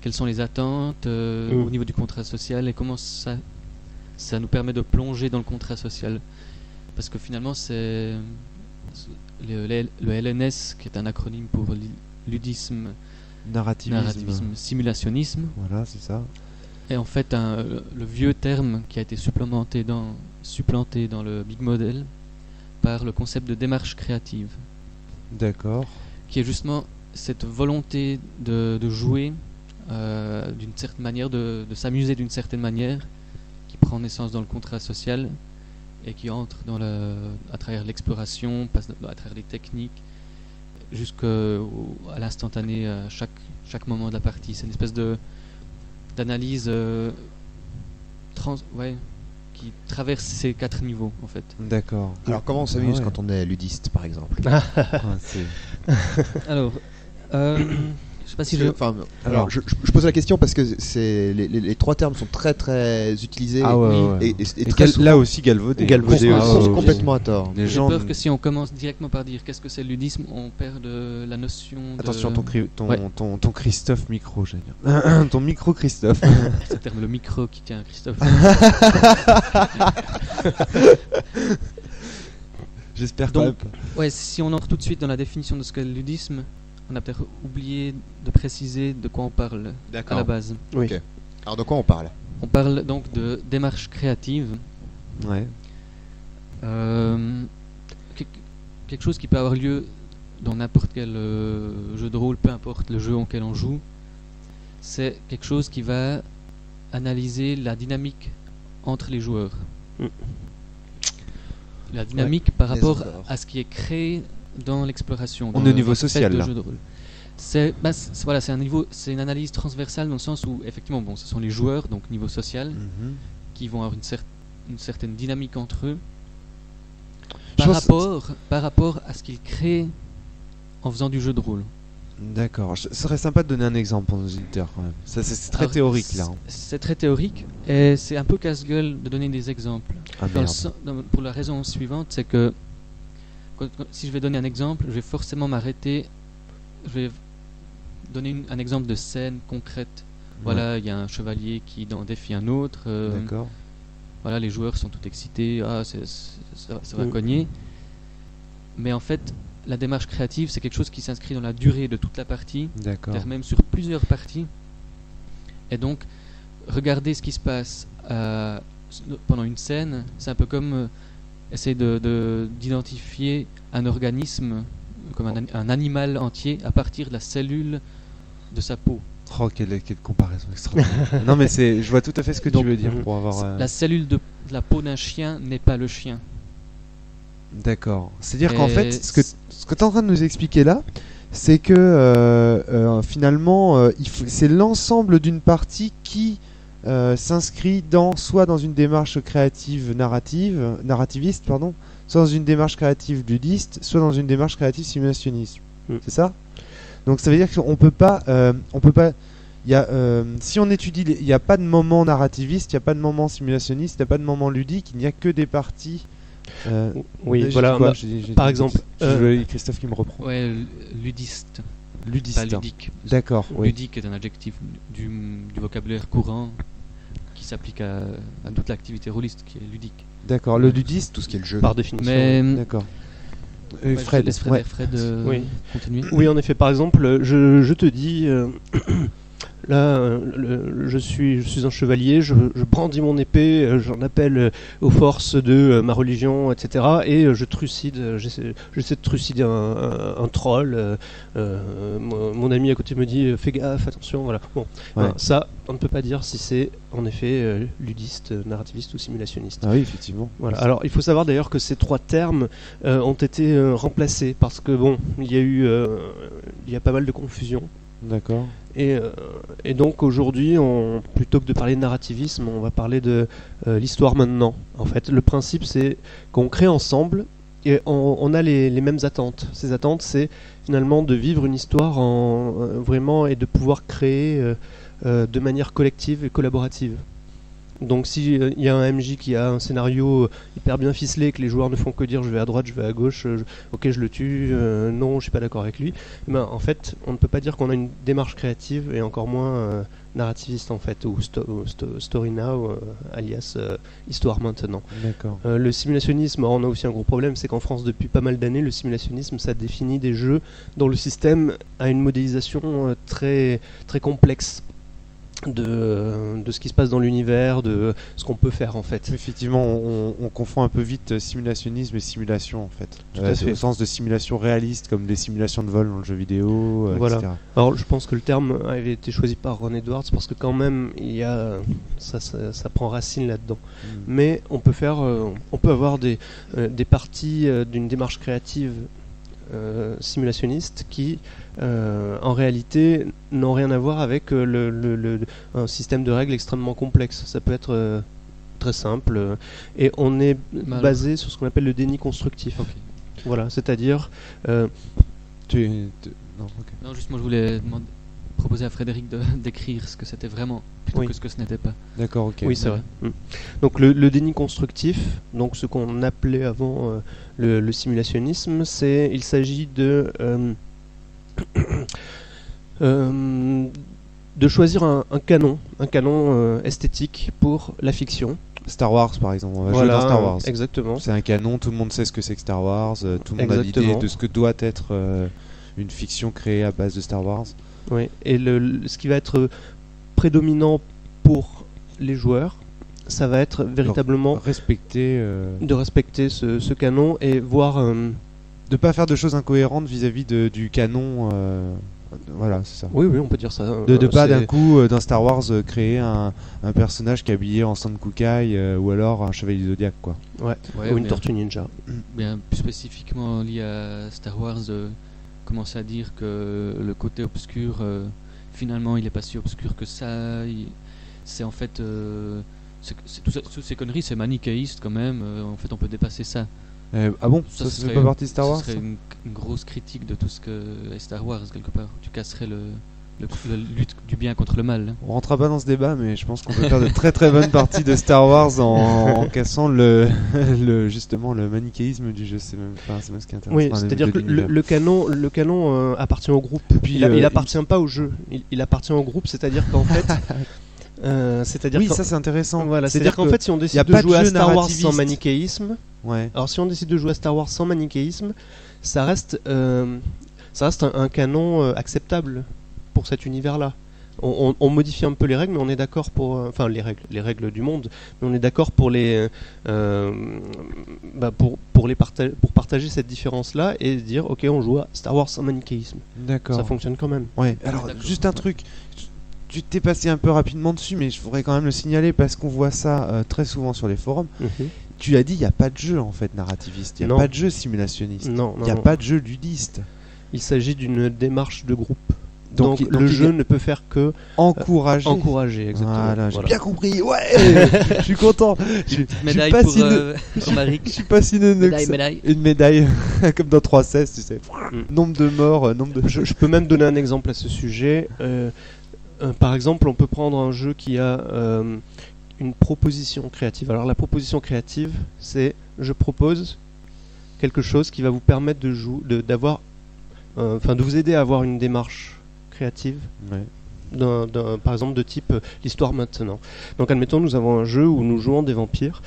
quelles sont les attentes au niveau du contrat social et comment ça nous permet de plonger dans le contrat social, parce que finalement c'est le LNS, qui est un acronyme pour ludisme, narrativisme, simulationnisme. Voilà, c'est ça. Et en fait, le vieux terme qui a été supplanté dans le Big Model par le concept de démarche créative. D'accord. Qui est justement cette volonté de jouer d'une certaine manière, de s'amuser d'une certaine manière, qui prend naissance dans le contrat social et qui entre à travers l'exploration, passe à travers les techniques, jusqu'à l'instantané, à chaque moment de la partie. C'est une espèce d'analyse qui traverse ces 4 niveaux, en fait. D'accord. Alors comment on s'amuse quand on est ludiste, par exemple? Alors, je sais pas si Alors, je pose la question parce que les 3 termes sont très très utilisés et très souvent là aussi galvaudés complètement à tort. J'ai peur que si on commence directement par dire qu'est-ce que c'est le ludisme, on perd la notion de... Attention, ton Christophe micro, j'allais dire. Ton micro Christophe. C'est le terme, le micro qui tient Christophe. J'espère donc, si on entre tout de suite dans la définition de ce qu'est le ludisme, on a peut-être oublié de préciser de quoi on parle à la base. Oui. Okay. Alors de quoi on parle? On parle donc de démarche créative. Ouais. Quelque chose qui peut avoir lieu dans n'importe quel jeu de rôle, peu importe le jeu auquel on joue. C'est quelque chose qui va analyser la dynamique entre les joueurs. La dynamique par rapport à ce qui est créé dans l'exploration. On est au niveau social là. Jeu de rôle. C'est une analyse transversale dans le sens où effectivement, ce sont les joueurs, donc niveau social, qui vont avoir une certaine dynamique entre eux par rapport à ce qu'ils créent en faisant du jeu de rôle. D'accord. Ce serait sympa de donner un exemple pour nos auditeurs quand même. Ça, c'est très théorique là. C'est très théorique et c'est un peu casse-gueule de donner des exemples. Pour la raison suivante, c'est que si je vais donner un exemple, je vais forcément m'arrêter. Je vais donner un exemple de scène concrète. Voilà, il y a un chevalier qui défie un autre. D'accord. Voilà, les joueurs sont tout excités. Ça va cogner. Mais en fait, la démarche créative, c'est quelque chose qui s'inscrit dans la durée de toute la partie, peut-être même sur plusieurs parties. Et donc, regarder ce qui se passe pendant une scène, c'est un peu comme essayer d'identifier un organisme, comme un animal entier, à partir de la cellule de sa peau. Oh, quelle comparaison extraordinaire. Non, mais je vois tout à fait ce que tu veux dire. Pour avoir, la cellule de la peau d'un chien n'est pas le chien. D'accord. C'est-à-dire qu'en fait, ce que tu es en train de nous expliquer là, c'est que finalement, c'est l'ensemble d'une partie qui s'inscrit soit dans une démarche créative narrativiste, soit dans une démarche créative ludiste, soit dans une démarche créative simulationniste. C'est ça? Donc ça veut dire qu'on peut pas, si on étudie, il n'y a pas de moment narrativiste, il n'y a pas de moment simulationniste, il n'y a pas de moment ludique, il n'y a que des parties. Voilà. Par exemple, Christophe qui me reprend. Ouais, ludiste. Ludiste. Pas ludique. D'accord. Ludique est un adjectif du vocabulaire courant qui s'applique à toute l'activité rôliste qui est ludique. D'accord. Le ludiste, tout ce qui est le jeu. Par définition. D'accord. Fred, continuer. Oui, en effet. Par exemple, je te dis. Là, je suis un chevalier, je brandis mon épée, j'en appelle aux forces de ma religion, etc. Et je trucide, j'essaie de trucider un troll. Mon ami à côté me dit fais gaffe, attention, voilà. Bon, ça, on ne peut pas dire si c'est en effet ludiste, narrativiste ou simulationniste. Ah oui, effectivement. Voilà. Alors, il faut savoir d'ailleurs que ces 3 termes ont été remplacés parce que il y a pas mal de confusion. D'accord. Et donc aujourd'hui, plutôt que de parler de narrativisme, on va parler de l'histoire maintenant. En fait, le principe, c'est qu'on crée ensemble et on a les mêmes attentes. Ces attentes, c'est finalement de vivre une histoire vraiment et de pouvoir créer de manière collective et collaborative. Donc si il y a un MJ qui a un scénario hyper bien ficelé, que les joueurs ne font que dire je vais à droite, je vais à gauche, ok je le tue, non je suis pas d'accord avec lui, ben, en fait on ne peut pas dire qu'on a une démarche créative et encore moins narrativiste en fait, ou story now, alias histoire maintenant. D'accord. Le simulationnisme, on a aussi un gros problème, c'est qu'en France depuis pas mal d'années, le simulationnisme ça définit des jeux dont le système a une modélisation très, très complexe de ce qui se passe dans l'univers, de ce qu'on peut faire en fait. Effectivement, on confond un peu vite simulationnisme et simulation en fait. Tout à fait. Au sens de simulation réaliste, comme des simulations de vol dans le jeu vidéo, Voilà. etc. Alors je pense que le terme avait été choisi par Ron Edwards parce que quand même il y a ça prend racine là-dedans. Mais on peut faire, on peut avoir des parties d'une démarche créative simulationniste qui en réalité n'ont rien à voir avec un système de règles extrêmement complexe. Ça peut être très simple et on est basé sur ce qu'on appelle le déni constructif. Ok. Voilà, c'est-à-dire Non, ok. Non, juste moi je voulais proposer à Frédéric d'écrire ce que c'était vraiment plutôt Oui. que ce que ce n'était pas. D'accord, ok. oui, c'est vrai. Donc le déni constructif, donc ce qu'on appelait avant le simulationnisme, il s'agit de choisir un canon esthétique pour la fiction. Star Wars par exemple, on va jouer Voilà, dans Star Wars. exactement. C'est un canon, tout le monde sait ce que c'est que Star Wars, tout le monde a Exactement. l'idée de ce que doit être une fiction créée à base de Star Wars. Oui. Et ce qui va être prédominant pour les joueurs, ça va être véritablement Respecter, de respecter ce canon et voir de pas faire de choses incohérentes vis-à-vis du canon. Voilà, c'est ça. oui, on peut dire ça. De pas C'est- d'un coup dans Star Wars créer un personnage qui est habillé en Son Kukai ou alors un chevalier du Zodiac quoi. Ouais, Ouais, ou une mais- tortue ninja. Bien plus spécifiquement lié à Star Wars, commencer à dire que le côté obscur, finalement, il n'est pas si obscur que ça. C'est en fait, toutes ces conneries, c'est manichéiste quand même. En fait, on peut dépasser ça. Ah bon, ça ce fait serait pas partie de Star Wars Ce serait ça une grosse critique de tout ce que est Star Wars quelque part. Tu casserais le lutte du bien contre le mal. Hein. On rentrera pas dans ce débat, mais je pense qu'on peut faire de très très bonnes parties de Star Wars en cassant justement le manichéisme du jeu. C'est même ce qui est intéressant. Oui, Enfin, c'est-à-dire de que l'univers. le canon appartient au groupe. Puis, il appartient pas au jeu. Il appartient au groupe, c'est-à-dire qu'en fait, Oui, ça c'est intéressant. Voilà, c'est-à-dire qu'en fait, si on y a décide pas de jouer de à jeu Star Wars narrativiste. sans manichéisme, Ouais. alors si on décide de jouer à Star Wars sans manichéisme, ça reste un canon acceptable pour cet univers-là. On modifie un peu les règles, mais on est d'accord pour, enfin les règles du monde, mais on est d'accord pour pour partager cette différence-là et dire ok, on joue à Star Wars sans manichéisme. D'accord. Ça fonctionne quand même. Ouais. Alors D'accord. juste un truc. Tu t'es passé un peu rapidement dessus, mais je voudrais quand même le signaler parce qu'on voit ça très souvent sur les forums. Tu as dit il n'y a pas de jeu en fait narrativiste, il n'y a Non. pas de jeu simulationniste, Non, il n'y a non. pas de jeu ludiste. Il s'agit d'une démarche de groupe. Donc, Donc, donc le il y jeu a- ne peut faire que Encourager. encourager, exactement. Voilà, j'ai Voilà. bien compris. Ouais, je suis content. Je Médaille pas pour, si pour Marie. je suis pas si neuneux que ça. Médaille. Une médaille, comme dans 3.16, tu sais. Mm. Nombre de morts, nombre de. Je peux même donner un exemple à ce sujet. Par exemple, on peut prendre un jeu qui a une proposition créative. Alors la proposition créative, c'est je propose quelque chose qui va vous permettre de vous aider à avoir une démarche créative. Ouais. Par exemple de type l'histoire maintenant. Donc admettons nous avons un jeu où nous jouons des vampires.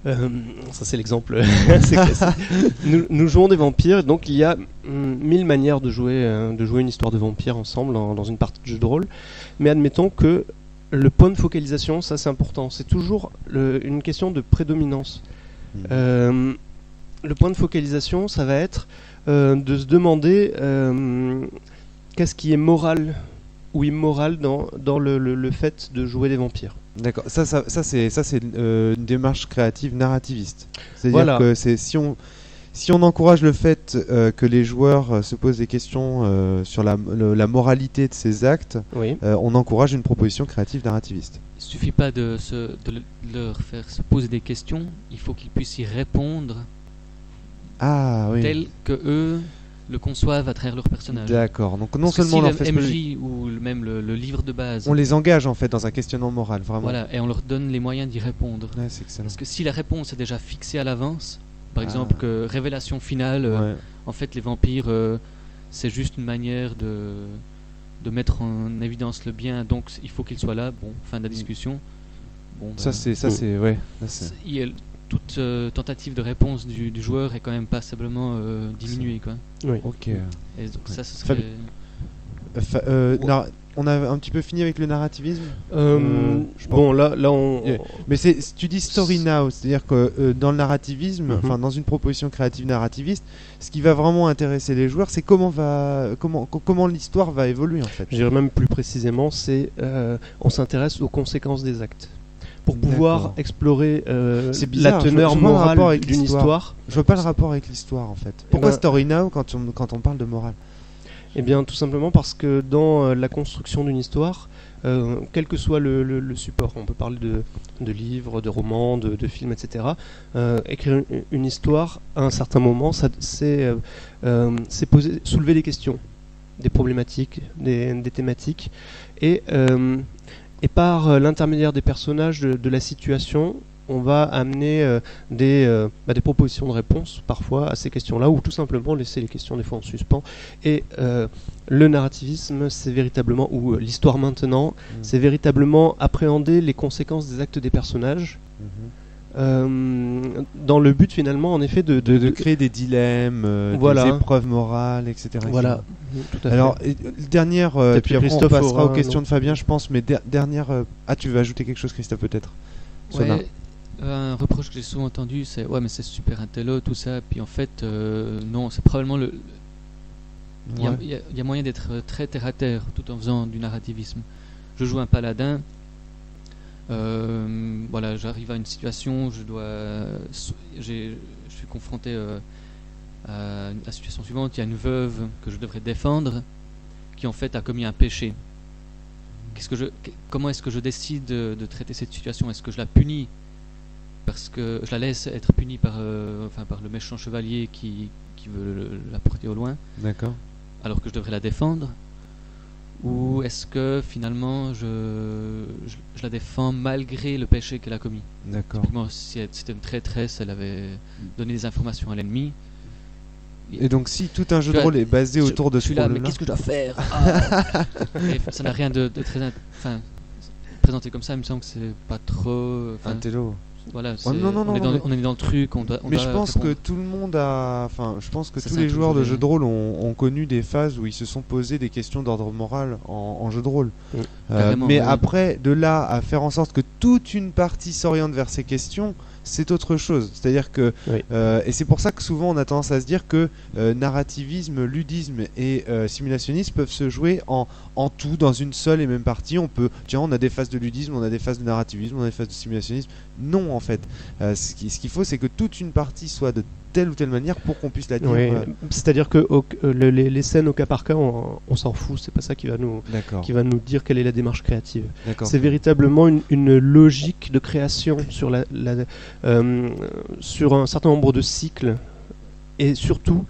Ça c'est l'exemple. C'est classique. Nous jouons des vampires, donc il y a 1000 manières de jouer une histoire de vampire ensemble dans une partie de jeu de rôle. Mais admettons que le point de focalisation, ça c'est important. C'est toujours une question de prédominance. Le point de focalisation, ça va être de se demander qu'est-ce qui est moral ou immoral dans le fait de jouer des vampires. D'accord. Ça c'est une démarche créative narrativiste. C'est-à-dire Voilà. que si on encourage le fait que les joueurs se posent des questions sur la moralité de ces actes, Oui. on encourage une proposition créative narrativiste. Il suffit pas de leur faire se poser des questions, il faut qu'ils puissent y répondre Ah oui. tel que eux le conçoivent à travers leur personnage. D'accord. Donc non Parce que seulement on si leur fait le MJ ou même le livre de base, on les engage en fait dans un questionnement moral, vraiment. voilà, et on leur donne les moyens d'y répondre. Ouais, c'est excellent. Parce que si la réponse est déjà fixée à l'avance, par Ah. exemple que révélation finale, Ouais. en fait les vampires, c'est juste une manière de mettre en évidence le bien, donc il faut qu'il soit là. Bon, fin de la discussion. Bon, Ça c'est ouais. Là, c'est- toute tentative de réponse du joueur est quand même passablement diminuée, quoi. Oui. Ok. Et donc ça, ce serait... On a un petit peu fini avec le narrativisme. Bon, là on. Yeah. Mais tu dis story now, c'est-à-dire que dans le narrativisme, enfin dans une proposition créative narrativiste, ce qui va vraiment intéresser les joueurs, c'est comment l'histoire va évoluer en fait. Je dirais même plus précisément, on s'intéresse aux conséquences des actes. Pour pouvoir D'accord. explorer C'est bizarre, la teneur je vois le rapport morale avec d'une l'histoire. histoire. Je vois pas le rapport avec l'histoire en fait. Pourquoi ben- story now quand on parle de morale? Eh bien, tout simplement parce que dans la construction d'une histoire, quel que soit le support, on peut parler de livres, de romans, de films, etc. Écrire une histoire, à un certain moment, c'est soulever des questions, des problématiques, des thématiques, et par l'intermédiaire des personnages, de la situation, on va amener des propositions de réponse parfois à ces questions-là, ou tout simplement laisser les questions des fois en suspens. Et le narrativisme, c'est véritablement, ou l'histoire maintenant, c'est véritablement appréhender les conséquences des actes des personnages, dans le but finalement, en effet, De créer des dilemmes, Voilà. des épreuves morales, etc. Voilà, tout à fait. Alors, dernière, Peut-être puis que après on Christophe passera aux aura, questions non de Fabien, je pense, mais dernière. Ah, tu veux ajouter quelque chose, Christophe, peut-être? Sona. Ouais, un reproche que j'ai souvent entendu, c'est ouais, mais c'est super intello, tout ça. Puis en fait, non, c'est probablement le. Il y a- Ouais. il y a moyen d'être très terre à terre tout en faisant du narrativisme. Je joue un paladin. Voilà, j'arrive à une situation, je suis confronté à la situation suivante. Il y a une veuve que je devrais défendre, qui en fait a commis un péché. Comment est-ce que je décide de traiter cette situation? Est-ce que je la punis parce que je la laisse être punie par le méchant chevalier qui veut la porter au loin, D'accord. alors que je devrais la défendre? Ou est-ce que finalement je la défends malgré le péché qu'elle a commis? D'accord. Typiquement, si c'était une traîtresse, elle avait donné des informations à l'ennemi. Et donc, si tout un jeu Tu de vois, rôle est basé autour de je ce suis là, mais rôle-là, qu'est-ce que je dois faire? Et ça n'a rien de très. Enfin, présenté comme ça, il me semble que c'est pas trop. Enfin, intello. voilà, non, on est dans le truc. On Mais doit je pense que répondre. tout le monde a. Enfin, je pense que Ça, tous c'est les un truc joueurs de que j'ai- jeux de rôle ont connu des phases où ils se sont posés des questions d'ordre moral en jeu de rôle. Carrément, Mais oui. après, de là à faire en sorte que toute une partie s'oriente vers ces questions, c'est autre chose. C'est-à-dire que. Oui. Et c'est pour ça que souvent on a tendance à se dire que narrativisme, ludisme et simulationnisme peuvent se jouer en tout, dans une seule et même partie. On a des phases de ludisme, on a des phases de narrativisme, on a des phases de simulationnisme. Non, en fait. Ce qu'il faut, c'est que toute une partie soit de telle ou telle manière pour qu'on puisse la dire. Oui, c'est-à-dire que les scènes au cas par cas, on s'en fout, c'est pas ça qui va nous dire quelle est la démarche créative. D'accord. C'est véritablement une logique de création sur sur un certain nombre de cycles, et surtout,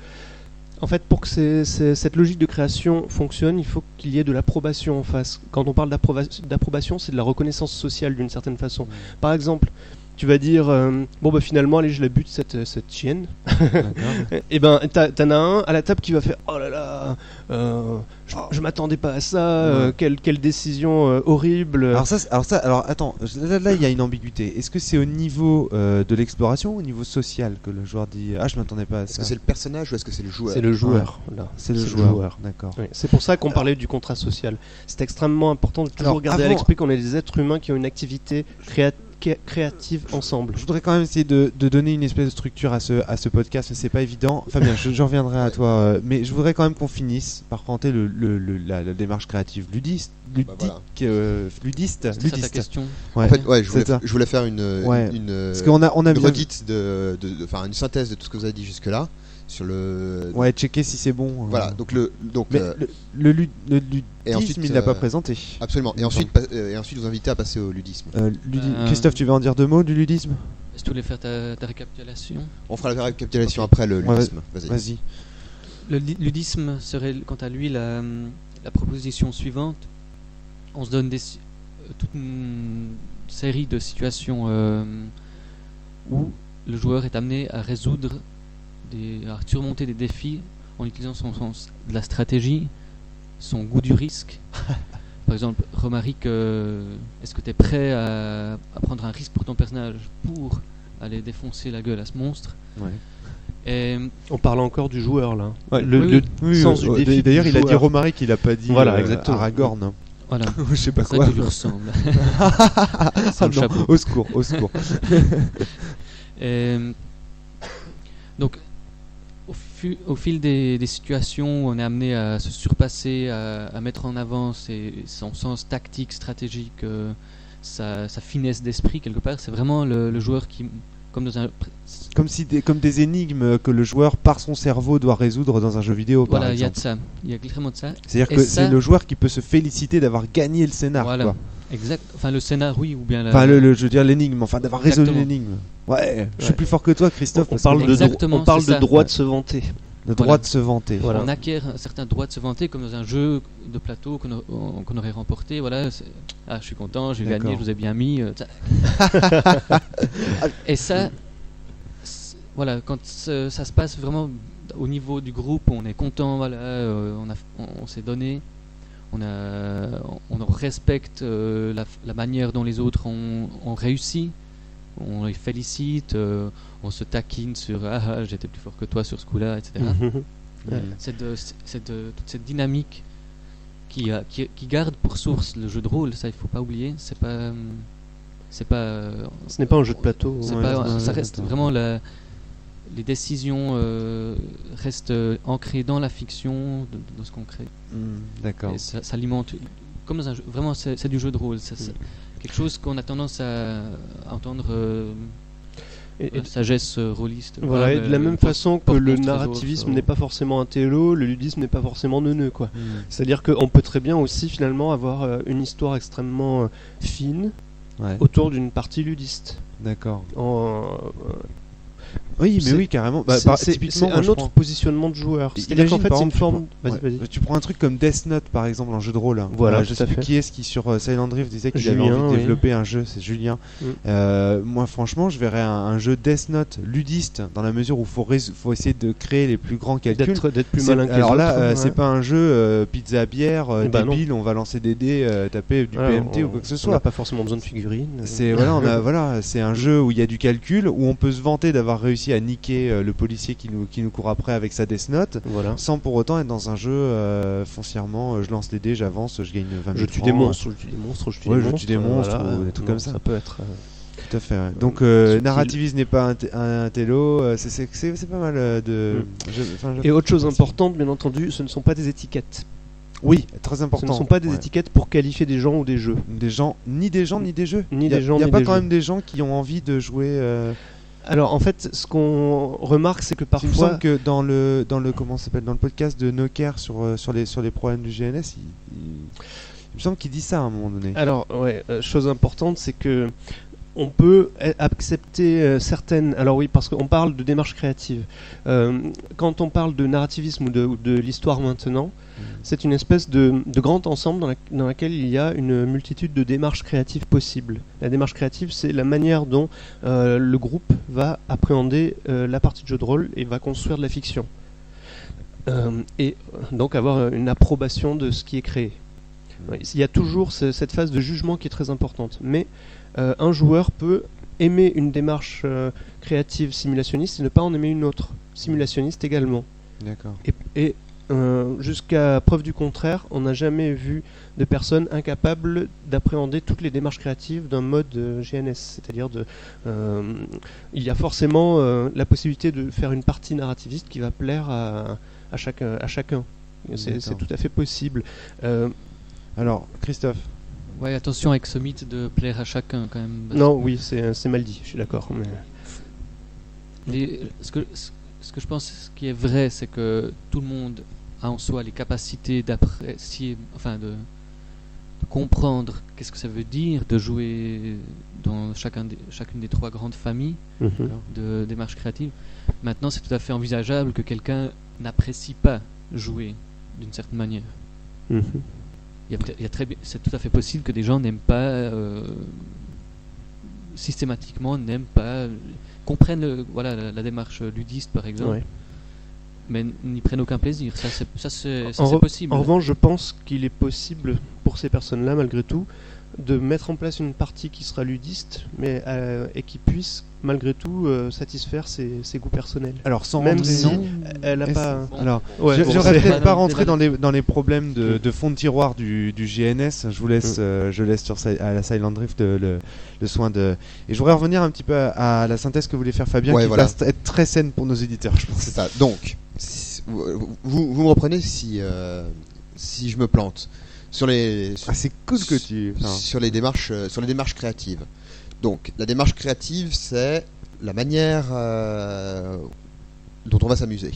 en fait, pour que cette logique de création fonctionne, il faut qu'il y ait de l'approbation en face. Quand on parle d'approbation, c'est de la reconnaissance sociale d'une certaine façon. Par exemple, tu vas dire finalement, allez, je la bute cette chienne. Et ben t'en as un à la table qui va faire oh là là, je m'attendais pas à ça, quelle décision horrible. Alors attends, là il y a une ambiguïté. Est-ce que c'est au niveau de l'exploration ou au niveau social que le joueur dit je m'attendais pas à ça? Est-ce que c'est le personnage ou est-ce que c'est le joueur? C'est le joueur. Là. C'est le joueur. D'accord. Oui, c'est pour ça qu'on parlait du contrat social. C'est extrêmement important de toujours garder à l'esprit qu'on est des êtres humains qui ont une activité créative ensemble. Je voudrais quand même essayer de donner une espèce de structure à ce podcast, mais c'est pas évident. Fabien, je reviendrai à toi, mais je voudrais quand même qu'on finisse par présenter la démarche créative ludiste. C'était ça ta question? Ouais. En fait, ouais, C'est ça. je voulais faire une Parce qu'on a une bien redite enfin une synthèse de tout ce que vous avez dit jusque-là sur le. Ouais, checker si c'est bon. Voilà, donc Mais le ludisme, et ensuite, il l'a pas présenté. absolument. Et ensuite, vous invitez à passer au ludisme. Christophe, tu veux en dire deux mots du ludisme? Est-ce que tu voulais faire ta récapitulation? On fera la récapitulation après le ludisme. Vas-y. Le ludisme serait, quant à lui, la proposition suivante. On se donne toute une série de situations où le joueur est amené à résoudre, à surmonter des défis en utilisant son sens de la stratégie, son goût du risque. Par exemple, remarque, est-ce que tu es prêt à prendre un risque pour ton personnage pour aller défoncer la gueule à ce monstre? Ouais. Et On parle encore du joueur là. Ouais. Le sens du défi. D'ailleurs, du il a dit joueur. Romaric, il a pas dit Voilà, exactement. Aragorn. voilà, Je sais pas c'est quoi. ça qui lui ressemble. Ah le non, chapeau. au secours, au secours. Et, donc, au fil des situations où on est amené à se surpasser, à mettre en avant son sens tactique, stratégique, sa finesse d'esprit quelque part, c'est vraiment le joueur qui, comme dans un... Comme des énigmes que le joueur, par son cerveau, doit résoudre dans un jeu vidéo, par Voilà, il y a exemple. de ça. Il y a clairement de ça. C'est-à-dire Et que ça- c'est le joueur qui peut se féliciter d'avoir gagné le scénar. Voilà. Quoi. Exact. Enfin, le scénar, oui, ou bien Enfin, je veux dire l'énigme, enfin d'avoir résolu Exactement. l'énigme. Ouais, je suis Ouais. plus fort que toi, Christophe. On parce parle qu'on de, Exactement, on parle c'est de ça. droit de se vanter. le droit Voilà. de se vanter. Voilà. On acquiert un certain droit de se vanter, comme dans un jeu de plateau qu'on aurait remporté. Voilà, je suis content, j'ai D'accord. gagné, je vous ai bien mis. Et ça, voilà, quand ça se passe vraiment au niveau du groupe, on est content, voilà, on s'est donné, on respecte la manière dont les autres ont réussi, on les félicite, on se taquine sur j'étais plus fort que toi sur ce coup-là, etc. C'est toute cette dynamique qui garde pour source le jeu de rôle, ça il faut pas oublier, ce n'est pas un jeu de plateau. c'est Ouais, pas, ouais, ça ouais, reste attends. vraiment les décisions restent ancrées dans la fiction de ce qu'on crée. D'accord. Et ça alimente, comme dans un jeu, vraiment c'est du jeu de rôle, c'est quelque chose qu'on a tendance à entendre Et- sagesse rôliste. Voilà, et de la même façon que le post-montre narrativisme trésor, n'est pas forcément un télo, le ludisme n'est pas forcément neuneux, quoi. Mm. C'est-à-dire qu'on peut très bien aussi finalement avoir une histoire extrêmement fine Ouais, autour d'une partie ludiste. d'accord. En, Oui, mais c'est- oui, carrément. c'est Typiquement, moi, un je autre prends- positionnement de joueur. C'est-à-dire qu'en Imagine, fait, par c'est une exemple, forme. Tu prends un truc comme Death Note par exemple en jeu de rôle. Hein. Voilà, je tout sais à plus fait. qui est-ce qui sur Silent Drift disait qu'il avait Julien, envie de oui. développer un jeu, c'est Julien. Moi franchement je verrais un jeu Death Note ludiste dans la mesure où faut essayer de créer les plus grands calculs. D'être plus C'est- malin que les alors autres. là, ouais. c'est pas un jeu pizza bière Bah non. débile, on va lancer des dés, taper du Voilà, PMT ou quoi que ce On n'a soit. pas forcément besoin de figurines. C'est c'est un jeu où il y a du calcul, où on peut se vanter d'avoir réussi à niquer le policier qui nous court après avec sa Death Note, Voilà. sans pour autant être dans un jeu foncièrement je lance les dés, j'avance, je gagne 20 000 Je tue francs. des monstres, je tue des monstres, je tue Ouais, des je monstres. tue des monstres voilà, ou des trucs non, comme ça. Ça peut être. Tout à fait. Ouais. Donc subtil. narrativisme n'est pas un télo, c'est pas mal de. Et autre chose importante, bien entendu, ce ne sont pas des étiquettes. Oui, très Ce important. ne sont pas des Ouais. étiquettes pour qualifier des gens ou des jeux. Des gens, ni des jeux. Ni Il des gens, y a ni pas des quand jeux. même des gens qui ont envie de jouer. Alors en fait, ce qu'on remarque, c'est que Il me parfois. semble que dans le comment ça s'appelle, dans le podcast de Nocker sur les problèmes du GNS, il me semble qu'il dit ça à un moment donné. Alors, ouais, chose importante, c'est que on peut accepter certaines. Alors oui, parce qu'on parle de démarche créative. Quand on parle de narrativisme ou de l'histoire maintenant, c'est une espèce de grand ensemble dans laquelle il y a une multitude de démarches créatives possibles. La démarche créative, c'est la manière dont le groupe va appréhender la partie de jeu de rôle et va construire de la fiction. Et donc avoir une approbation de ce qui est créé. Ouais, il y a toujours cette phase de jugement qui est très importante. Mais un joueur peut aimer une démarche créative simulationniste et ne pas en aimer une autre, simulationniste également. D'accord. Et jusqu'à preuve du contraire, on n'a jamais vu de personnes incapables d'appréhender toutes les démarches créatives d'un mode GNS. C'est-à-dire il y a forcément la possibilité de faire une partie narrativiste qui va plaire à chacun. C'est D'accord. tout à fait possible. Alors, Christophe. Ouais, attention avec ce mythe de plaire à chacun quand même. parce Non, oui, c'est mal dit, je suis d'accord. Mais... ce que je pense qui est vrai, c'est que tout le monde a en soi les capacités d'apprécier, enfin de comprendre qu'est-ce que ça veut dire de jouer dans chacune des trois grandes familles de démarches créatives. Maintenant, c'est tout à fait envisageable que quelqu'un n'apprécient pas jouer d'une certaine manière. Mhm. C'est tout à fait possible que des gens n'aiment pas, systématiquement n'aiment pas, comprennent la démarche ludiste par exemple, Ouais. mais n'y prennent aucun plaisir. Ça c'est En possible. En revanche, je pense qu'il est possible pour ces personnes-là, malgré tout, de mettre en place une partie qui sera ludiste, mais et qui puisse malgré tout satisfaire ses goûts personnels. Alors sans Même rentrer- si non. elle a Est-ce- pas. Bon, Alors, Ouais, bon, j'aurais c'est- peut-être pas rentré débat. dans les problèmes de fond de tiroir du GNS. Je vous laisse, je laisse à la Silent Drift le soin de. Et je voudrais revenir un petit peu à la synthèse que voulait faire Fabien, Ouais, qui voilà. va être très saine pour nos éditeurs, je pense. C'est ça. Donc, vous me reprenez si je me plante sur les Ah, c'est cool que tu. enfin, sur les démarches créatives. Donc, la démarche créative, c'est la manière dont on va s'amuser.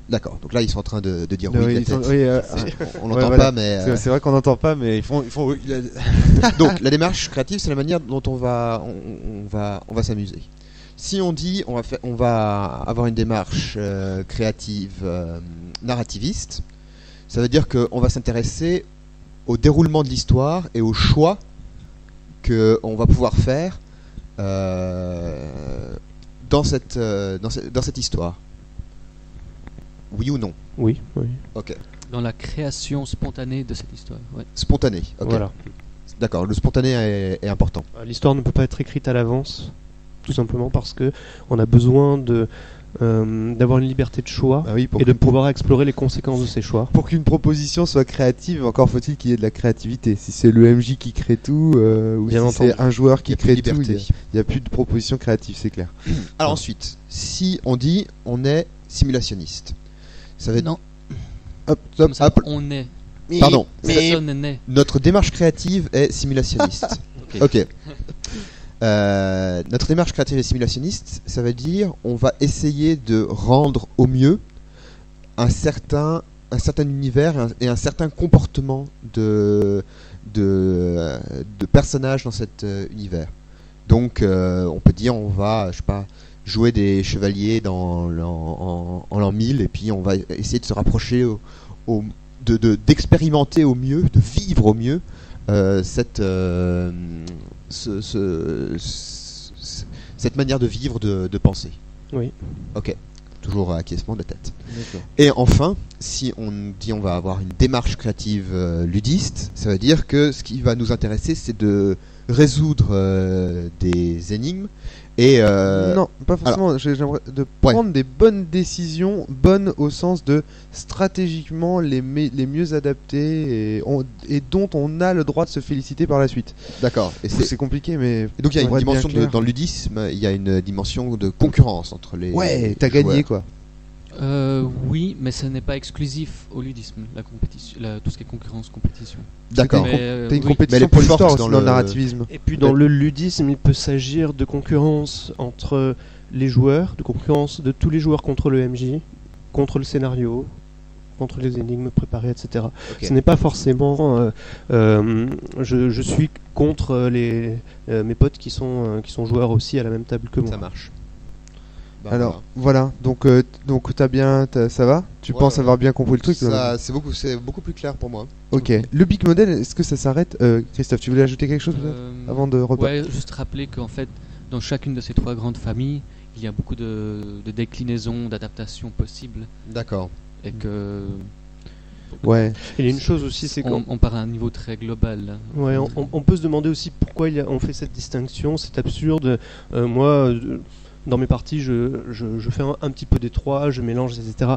D'accord. Donc là, ils sont en train de dire oui. de la ils sont- tête. oui, On l'entend voilà. pas, mais c'est vrai qu'on n'entend pas, mais ils font. donc la démarche créative, c'est la manière dont on va s'amuser. Si on dit on va avoir une démarche créative narrativiste, ça veut dire qu'on va s'intéresser au déroulement de l'histoire et aux choix qu'on va pouvoir faire dans cette histoire. Oui ou non? Oui, oui. Ok. Dans la création spontanée de cette histoire. Ouais. Spontané. Ok. Voilà. D'accord. Le spontané est important. L'histoire ne peut pas être écrite à l'avance, tout simplement parce que on a besoin d'avoir une liberté de choix Bah oui, et de pouvoir explorer les conséquences de ces choix. pour qu'une proposition soit créative, encore faut-il qu'il y ait de la créativité. Si c'est le MJ qui crée tout, ou Bien si c'est entendu. un joueur qui Il y a plus de crée tout, il liberté. n'y a plus de proposition créative, c'est clair. Alors ensuite, si on dit on est simulationniste, ça veut Non, hop, comme hop, ça, hop. on est. Pardon. Personne n'est. Notre démarche créative est simulationniste. Ok. Ok. Notre démarche créative est simulationniste, ça veut dire on va essayer de rendre au mieux un certain univers et un certain comportement de personnages dans cet univers. Donc on peut dire on va, je sais pas, jouer des chevaliers en l'an 1000 et puis on va essayer de se rapprocher d'expérimenter au mieux, de vivre au mieux cette manière de vivre, de penser. Oui. Ok. Toujours acquiescement de la tête. Et enfin, si on dit on va avoir une démarche créative ludiste, ça veut dire que ce qui va nous intéresser, c'est de résoudre des énigmes et Non, pas forcément. J'aimerais de prendre des bonnes décisions, bonnes au sens de stratégiquement les mieux adaptées et dont on a le droit de se féliciter par la suite. d'accord. C'est compliqué, mais. Et donc il y a une pour être bien dimension clair. dans le ludisme, il y a une dimension de concurrence entre les. Ouais, t'as joueurs. gagné quoi. Oui, mais ce n'est pas exclusif au ludisme, la compétition, tout ce qui est concurrence, compétition. D'accord. Mais, T'as une oui. Mais compétition les pour plus fortes l'histoire dans aussi dans le le- narrativisme. Et puis dans le ludisme, il peut s'agir de concurrence entre les joueurs, de concurrence de tous les joueurs contre le MJ, contre le scénario, contre les énigmes préparées, etc. Ok. Ce n'est pas forcément je suis contre mes potes qui sont joueurs aussi à la même table que moi. Ça marche. Bah, Alors voilà, donc ça va? Tu Ouais, penses ouais. avoir bien compris le truc? Ça, c'est beaucoup plus clair pour moi. Ok. Le big model, est-ce que ça s'arrête? Christophe, tu voulais ajouter quelque chose peut-être avant de repartir? Ouais, juste rappeler qu'en fait, dans chacune de ces trois grandes familles, il y a beaucoup de déclinaisons, d'adaptations possibles, D'accord. et que Ouais. Il y a une chose aussi, c'est qu'on on part à un niveau très global. Là. ouais, on peut se demander aussi pourquoi on fait cette distinction, c'est absurde. Moi, dans mes parties, je fais un petit peu des trois, je mélange, etc.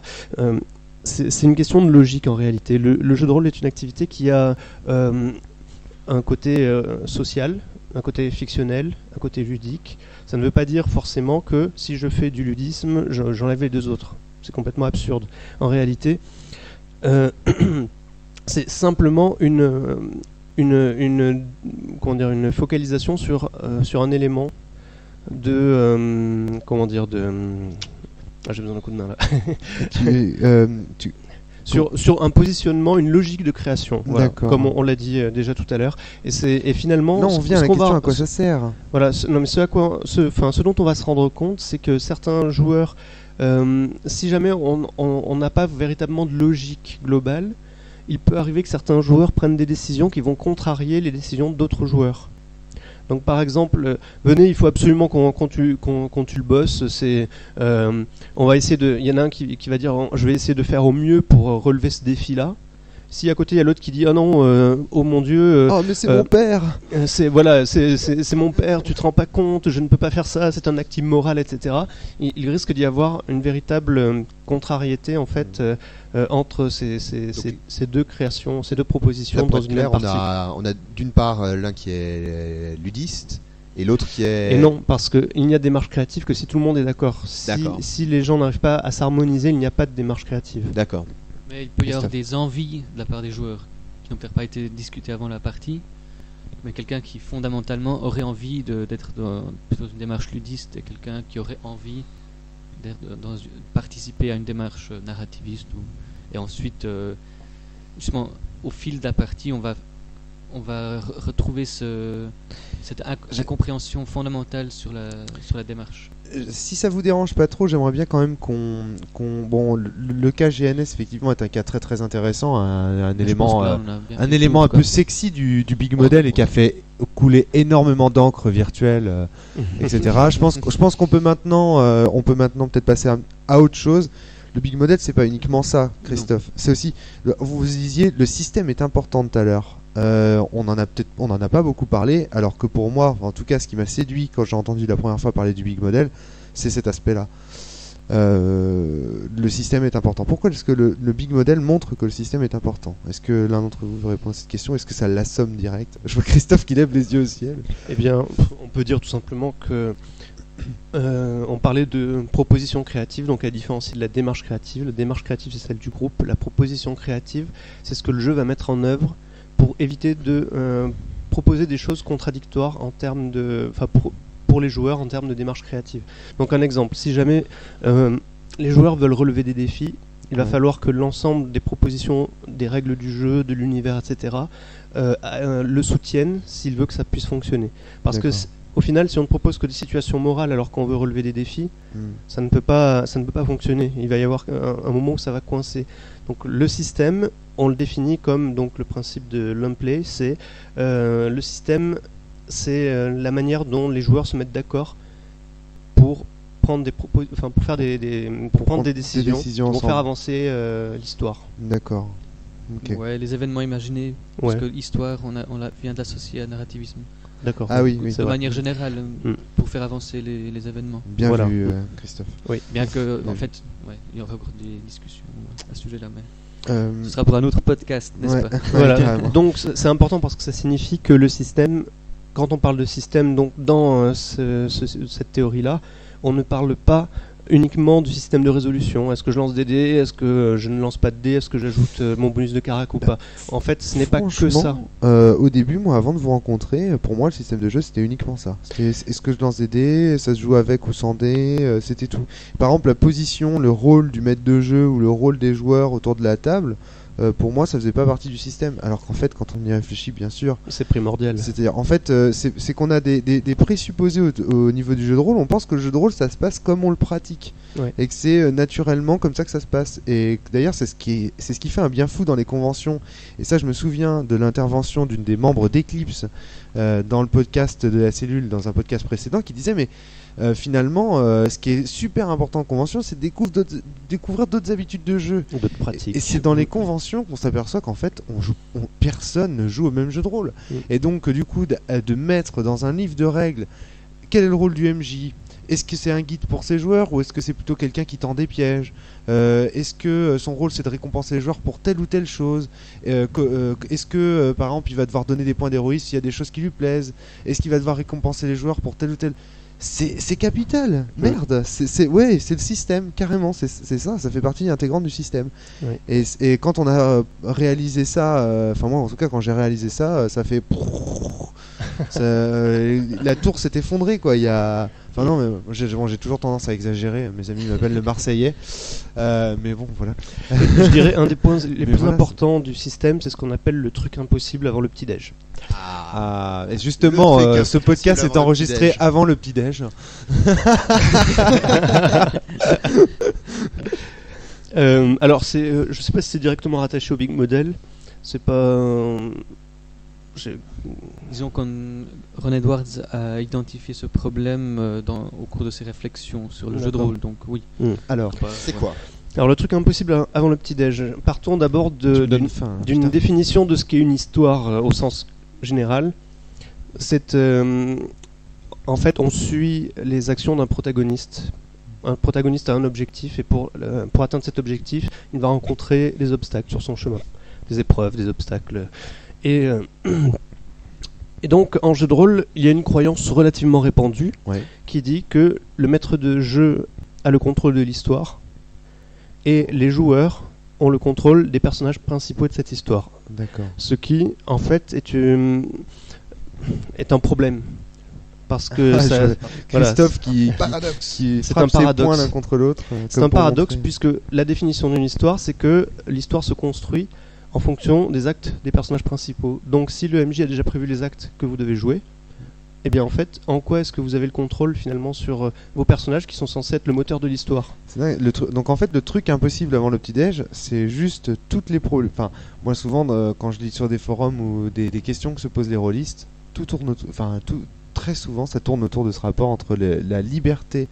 C'est une question de logique en réalité. Le jeu de rôle est une activité qui a un côté social, un côté fictionnel, un côté ludique. Ça ne veut pas dire forcément que si je fais du ludisme, j'enlève les deux autres. C'est complètement absurde. En réalité, c'est simplement une focalisation sur un élément j'ai besoin d'un coup de main là. Sur un positionnement, une logique de création, voilà, D'accord. comme on l'a dit déjà tout à l'heure. Et finalement, Non, on vient à ce la qu'on question va- à quoi ça sert. voilà, ce dont on va se rendre compte, c'est que certains joueurs Si jamais on n'a pas véritablement de logique globale, il peut arriver que certains joueurs prennent des décisions qui vont contrarier les décisions d'autres joueurs. Donc par exemple, venez, il faut absolument qu'on tue le boss. On va essayer de. Il y en a un qui va dire, je vais essayer de faire au mieux pour relever ce défi-là. Si à côté il y a l'autre qui dit, oh non, oh mon Dieu. Oh mais c'est mon père. C'est mon père. Tu te rends pas compte. Je ne peux pas faire ça. C'est un acte immoral, etc. Il risque d'y avoir une véritable contrariété en fait entre ces deux créations, ces deux propositions dans une même partie. On a d'une part l'un qui est ludiste et l'autre qui est... Et non, parce qu'il n'y a de démarche créative que si tout le monde est d'accord. Si les gens n'arrivent pas à s'harmoniser, il n'y a pas de démarche créative. D'accord. Mais il peut y avoir des envies de la part des joueurs qui n'ont peut-être pas été discutées avant la partie, mais quelqu'un qui fondamentalement aurait envie d'être plutôt une démarche ludiste et quelqu'un qui aurait envie de participer à une démarche narrativiste. Et ensuite, justement, au fil de la partie, on va retrouver cette incompréhension fondamentale sur la démarche. Si ça vous dérange pas trop, j'aimerais bien quand même bon, le cas GNS effectivement est un cas très très intéressant, un élément un peu sexy du big model et qui a fait couler énormément d'encre virtuelle, etc. Je pense qu'on peut maintenant peut-être passer à autre chose. Le big model, c'est pas uniquement ça, Christophe. C'est aussi, vous disiez, le système est important tout à l'heure. On en a pas beaucoup parlé, alors que pour moi, en tout cas, ce qui m'a séduit quand j'ai entendu la première fois parler du big model, c'est cet aspect-là. Le système est important. Pourquoi est-ce que le big model montre que le système est important? Est-ce que l'un d'entre vous veut répondre à cette question? Est-ce que ça l'assomme direct? Je vois Christophe qui lève les yeux au ciel. Eh bien, on peut dire tout simplement que on parlait de proposition créative, donc à différencier de la démarche créative. La démarche créative, c'est celle du groupe. La proposition créative, c'est ce que le jeu va mettre en œuvre pour éviter de proposer des choses contradictoires en termes de, pour les joueurs en termes de démarche créative. Donc un exemple, si jamais les joueurs veulent relever des défis, il va falloir que l'ensemble des propositions, des règles du jeu, de l'univers, etc. Le soutiennent s'il veut que ça puisse fonctionner. Parce que au final, si on ne propose que des situations morales alors qu'on veut relever des défis, ça ne peut pas fonctionner. Il va y avoir un moment où ça va coincer. Donc le système, on le définit comme donc le principe de l'unplay, c'est le système, c'est la manière dont les joueurs se mettent d'accord pour prendre pour faire prendre des décisions pour faire avancer l'histoire. D'accord. Okay. Ouais, les événements imaginés, parce que l'histoire, on vient de l'associer à narrativisme. D'accord. Ah oui, de manière générale, pour faire avancer les événements. Bien vu, Christophe. Oui. Bien que, en fait, il y aura encore des discussions à ce sujet-là, mais ce sera pour un autre podcast, n'est-ce pas? Voilà. Donc c'est important parce que ça signifie que le système, quand on parle de système, donc dans cette théorie-là, on ne parle pas uniquement du système de résolution. Est-ce que je lance des dés? Est-ce que je ne lance pas de dés? Est-ce que j'ajoute mon bonus de carac ou pas? En fait, ce n'est pas que ça. Au début, moi, avant de vous rencontrer, pour moi, le système de jeu, c'était uniquement ça. Est-ce que je lance des dés? Ça se joue avec ou sans dés? C'était tout. Par exemple, la position, le rôle du maître de jeu ou le rôle des joueurs autour de la table, pour moi, ça faisait pas partie du système. Alors qu'en fait, quand on y réfléchit, bien sûr, c'est primordial. C'est-à-dire, en fait, c'est qu'on a des présupposés au niveau du jeu de rôle. On pense que le jeu de rôle, ça se passe comme on le pratique, et que c'est naturellement comme ça que ça se passe. Et d'ailleurs, c'est ce qui fait un bien fou dans les conventions. Et ça, je me souviens de l'intervention d'une des membres d'Eclipse dans le podcast de la cellule, dans un podcast précédent, qui disait mais finalement, ce qui est super important en convention, c'est de découvrir d'autres habitudes de jeu, d'autres pratiques. Et c'est dans les conventions qu'on s'aperçoit qu'en fait, personne ne joue au même jeu de rôle. Et donc, du coup, de mettre dans un livre de règles quel est le rôle du MJ. Est-ce que c'est un guide pour ses joueurs ou est-ce que c'est plutôt quelqu'un qui tend des pièges? Est-ce que son rôle c'est de récompenser les joueurs pour telle ou telle chose? Est-ce que par exemple il va devoir donner des points d'héroïsme s'il y a des choses qui lui plaisent? Est-ce qu'il va devoir récompenser les joueurs pour telle ou telle... C'est capital, merde, c'est le système, carrément, c'est ça fait partie intégrante du système. Et quand on a réalisé ça, enfin moi en tout cas quand j'ai réalisé ça, ça fait... la tour s'est effondrée quoi, Enfin non, mais j'ai toujours tendance à exagérer. Mes amis m'appellent le Marseillais. Mais bon, voilà. Je dirais un des points les Mais plus voilà, importants du système, c'est ce qu'on appelle le truc impossible avant le petit-déj. Et justement, Le truc ce podcast impossible est enregistré avant le petit-déj. Alors, je sais pas si c'est directement rattaché au Big Model. C'est pas. Disons que Ron Edwards a identifié ce problème au cours de ses réflexions sur le jeu de D'accord. rôle, donc oui. Alors, C'est quoi? Alors, le truc impossible avant le petit-déj. Partons d'abord tu me donnes d'une faim, hein, d'une putain. définition de ce qu'est une histoire au sens général. C'est en fait, on suit les actions d'un protagoniste. Un protagoniste a un objectif et pour atteindre cet objectif, il va rencontrer des obstacles sur son chemin, des épreuves, des obstacles. Et donc, en jeu de rôle, il y a une croyance relativement répandue qui dit que le maître de jeu a le contrôle de l'histoire et les joueurs ont le contrôle des personnages principaux de cette histoire. D'accord. Ce qui, en fait, est un problème. Parce que voilà, Christophe qui Paradoxe. C'est frappe un ses paradoxe. poings l'un contre l'autre. c'est un paradoxe puisque la définition d'une histoire, c'est que l'histoire se construit en fonction des actes des personnages principaux. Donc si le MJ a déjà prévu les actes que vous devez jouer, eh bien en fait, en quoi est-ce que vous avez le contrôle finalement sur vos personnages qui sont censés être le moteur de l'histoire? C'est dingue, donc en fait le truc impossible avant le petit-déj, c'est juste toutes les Enfin, moi souvent quand je lis sur des forums ou des questions que se posent les rôlistes, tout tourne très souvent ça tourne autour de ce rapport entre la liberté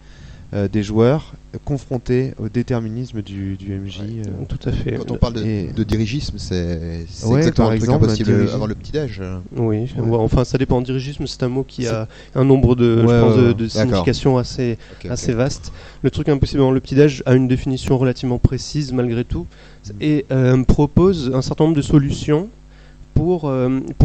des joueurs confrontés au déterminisme du MJ. Tout à fait. Quand on parle de dirigisme, c'est Ouais, exactement par le truc exemple, impossible un dirige- avant le petit-déj. Oui, Ouais. bon, enfin ça dépend. Dirigisme, c'est un mot qui a un nombre de, je Ouais, pense, ouais, de d'accord. significations assez Ok. vaste. Le truc impossible avant le petit-déj a une définition relativement précise malgré tout et propose un certain nombre de solutions pour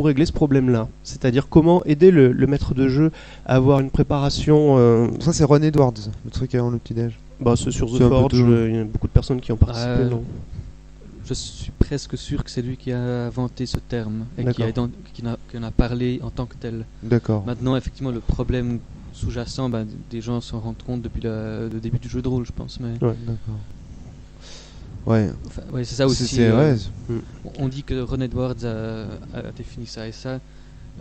régler ce problème-là. C'est-à-dire comment aider le maître de jeu à avoir une préparation. Ça c'est Ron Edwards, le truc avant le petit-déj. Sur C'est The un peu Forge, tout. il y a beaucoup de personnes qui ont participé. Non Je suis presque sûr que c'est lui qui a inventé ce terme et qui en a parlé en tant que tel. D'accord. Maintenant, effectivement, le problème sous-jacent, des gens s'en rendent compte depuis le début du jeu de rôle, je pense. Mais Ouais. D'accord. Ouais. enfin, ouais, c'est ça aussi. C'est ouais. On dit que Ron Edwards a défini ça et ça.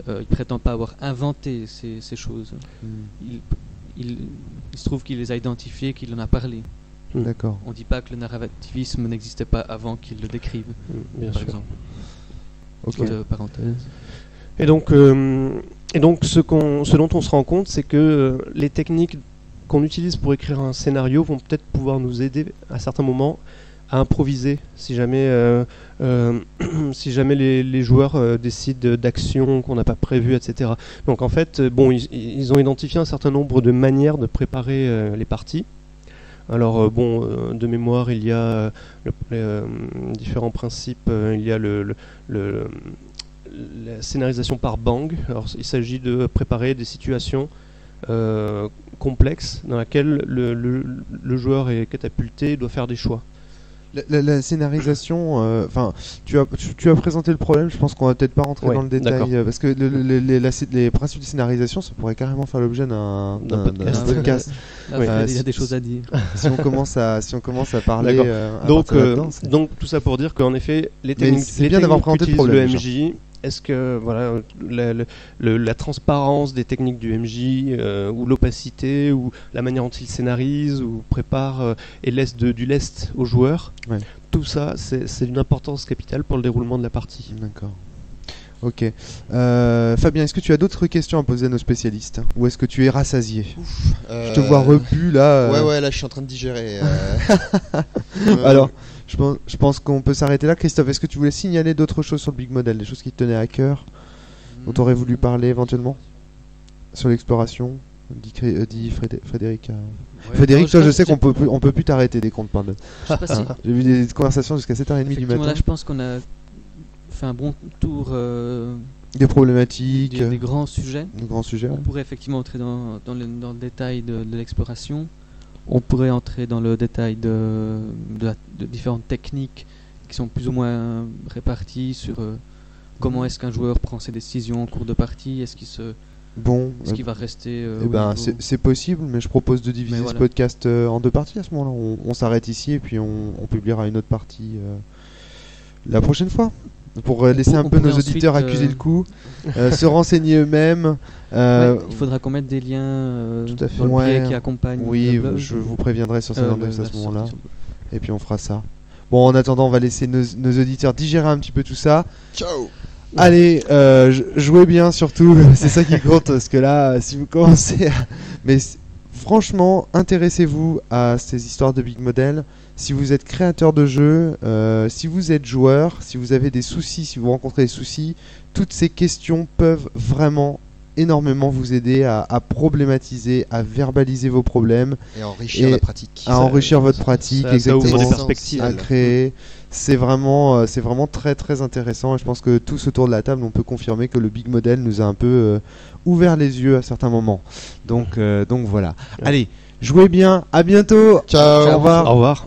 Il prétend pas avoir inventé ces choses. Il se trouve qu'il les a identifiées, qu'il en a parlé. D'accord. On dit pas que le narrativisme n'existait pas avant qu'il le décrive, Bien par sûr. exemple. Ok. Petite parenthèse. Et donc ce dont on se rend compte, c'est que les techniques qu'on utilise pour écrire un scénario vont peut-être pouvoir nous aider à certains moments à improviser si jamais les joueurs décident d'actions qu'on n'a pas prévues, etc. Donc en fait, ils ont identifié un certain nombre de manières de préparer les parties. Alors de mémoire, il y a différents principes. Il y a la scénarisation par bang. Alors, il s'agit de préparer des situations complexes dans lesquelles le joueur est catapulté et doit faire des choix. La scénarisation, enfin, tu as présenté le problème. Je pense qu'on va peut-être pas rentrer Ouais, dans le détail d'accord. Parce que les principes de scénarisation, ça pourrait carrément faire l'objet d'un podcast. podcast. Là, Ouais. il y a des choses à dire. si on commence à parler. D'accord. à Donc, partir là-dedans, c'est- donc tout ça pour dire qu'en effet, les Mais techniques, c'est bien d'avoir présenté le problème, le MJ, est-ce que voilà, la transparence des techniques du MJ, ou l'opacité, ou la manière dont il scénarise, ou prépare et laisse du lest aux joueurs, Ouais. tout ça, c'est d'une importance capitale pour le déroulement de la partie. D'accord. Ok. Fabien, est-ce que tu as d'autres questions à poser à nos spécialistes ou est-ce que tu es rassasié? Je te vois repu là. Ouais, là je suis en train de digérer. Alors, je pense qu'on peut s'arrêter là. Christophe, est-ce que tu voulais signaler d'autres choses sur le Big Model, des choses qui te tenaient à cœur, dont tu aurais voulu parler éventuellement sur l'exploration? Dit Frédéric. Ouais, Frédéric, non, toi, je pense sais que qu'on peut plus t'arrêter dès qu'on te parle. je sais pas si- J'ai vu des conversations jusqu'à 7h30 du effectivement, matin. là, je pense qu'on a fait un bon tour Des problématiques, des grands sujets. de grands sujets. On Ouais. pourrait effectivement entrer dans le détail de l'exploration. On pourrait entrer dans le détail de différentes techniques qui sont plus ou moins réparties sur comment est-ce qu'un joueur prend ses décisions en cours de partie. Est-ce qu'il se Bon, ce qui va rester. eh ben, c'est possible, mais je propose de diviser voilà. ce podcast en 2 parties à ce moment-là. On s'arrête ici et puis on publiera une autre partie la prochaine fois. Pour laisser un peu nos auditeurs accuser le coup, se renseigner eux-mêmes. Il faudra qu'on mette des liens tout à fait, dans le billet qui accompagne oui, le blog. je vous préviendrai sur cette adresse à ce moment-là. Et puis on fera ça. Bon, en attendant, on va laisser nos auditeurs digérer un petit peu tout ça. Ciao. Allez, jouez bien surtout, c'est ça qui compte, parce que là, si vous commencez à... Mais franchement, intéressez-vous à ces histoires de Big Model. Si vous êtes créateur de jeux, si vous êtes joueur, si vous avez des soucis, si vous rencontrez des soucis, toutes ces questions peuvent vraiment énormément vous aider à problématiser, à verbaliser vos problèmes. Et enrichir la pratique. À enrichir votre pratique, ça ouvre des exactement, perspectives. à créer. C'est vraiment très très intéressant et je pense que tous autour de la table on peut confirmer que le Big Model nous a un peu ouvert les yeux à certains moments. Donc voilà. Allez, jouez bien, à bientôt. Ciao. Au revoir. Au revoir.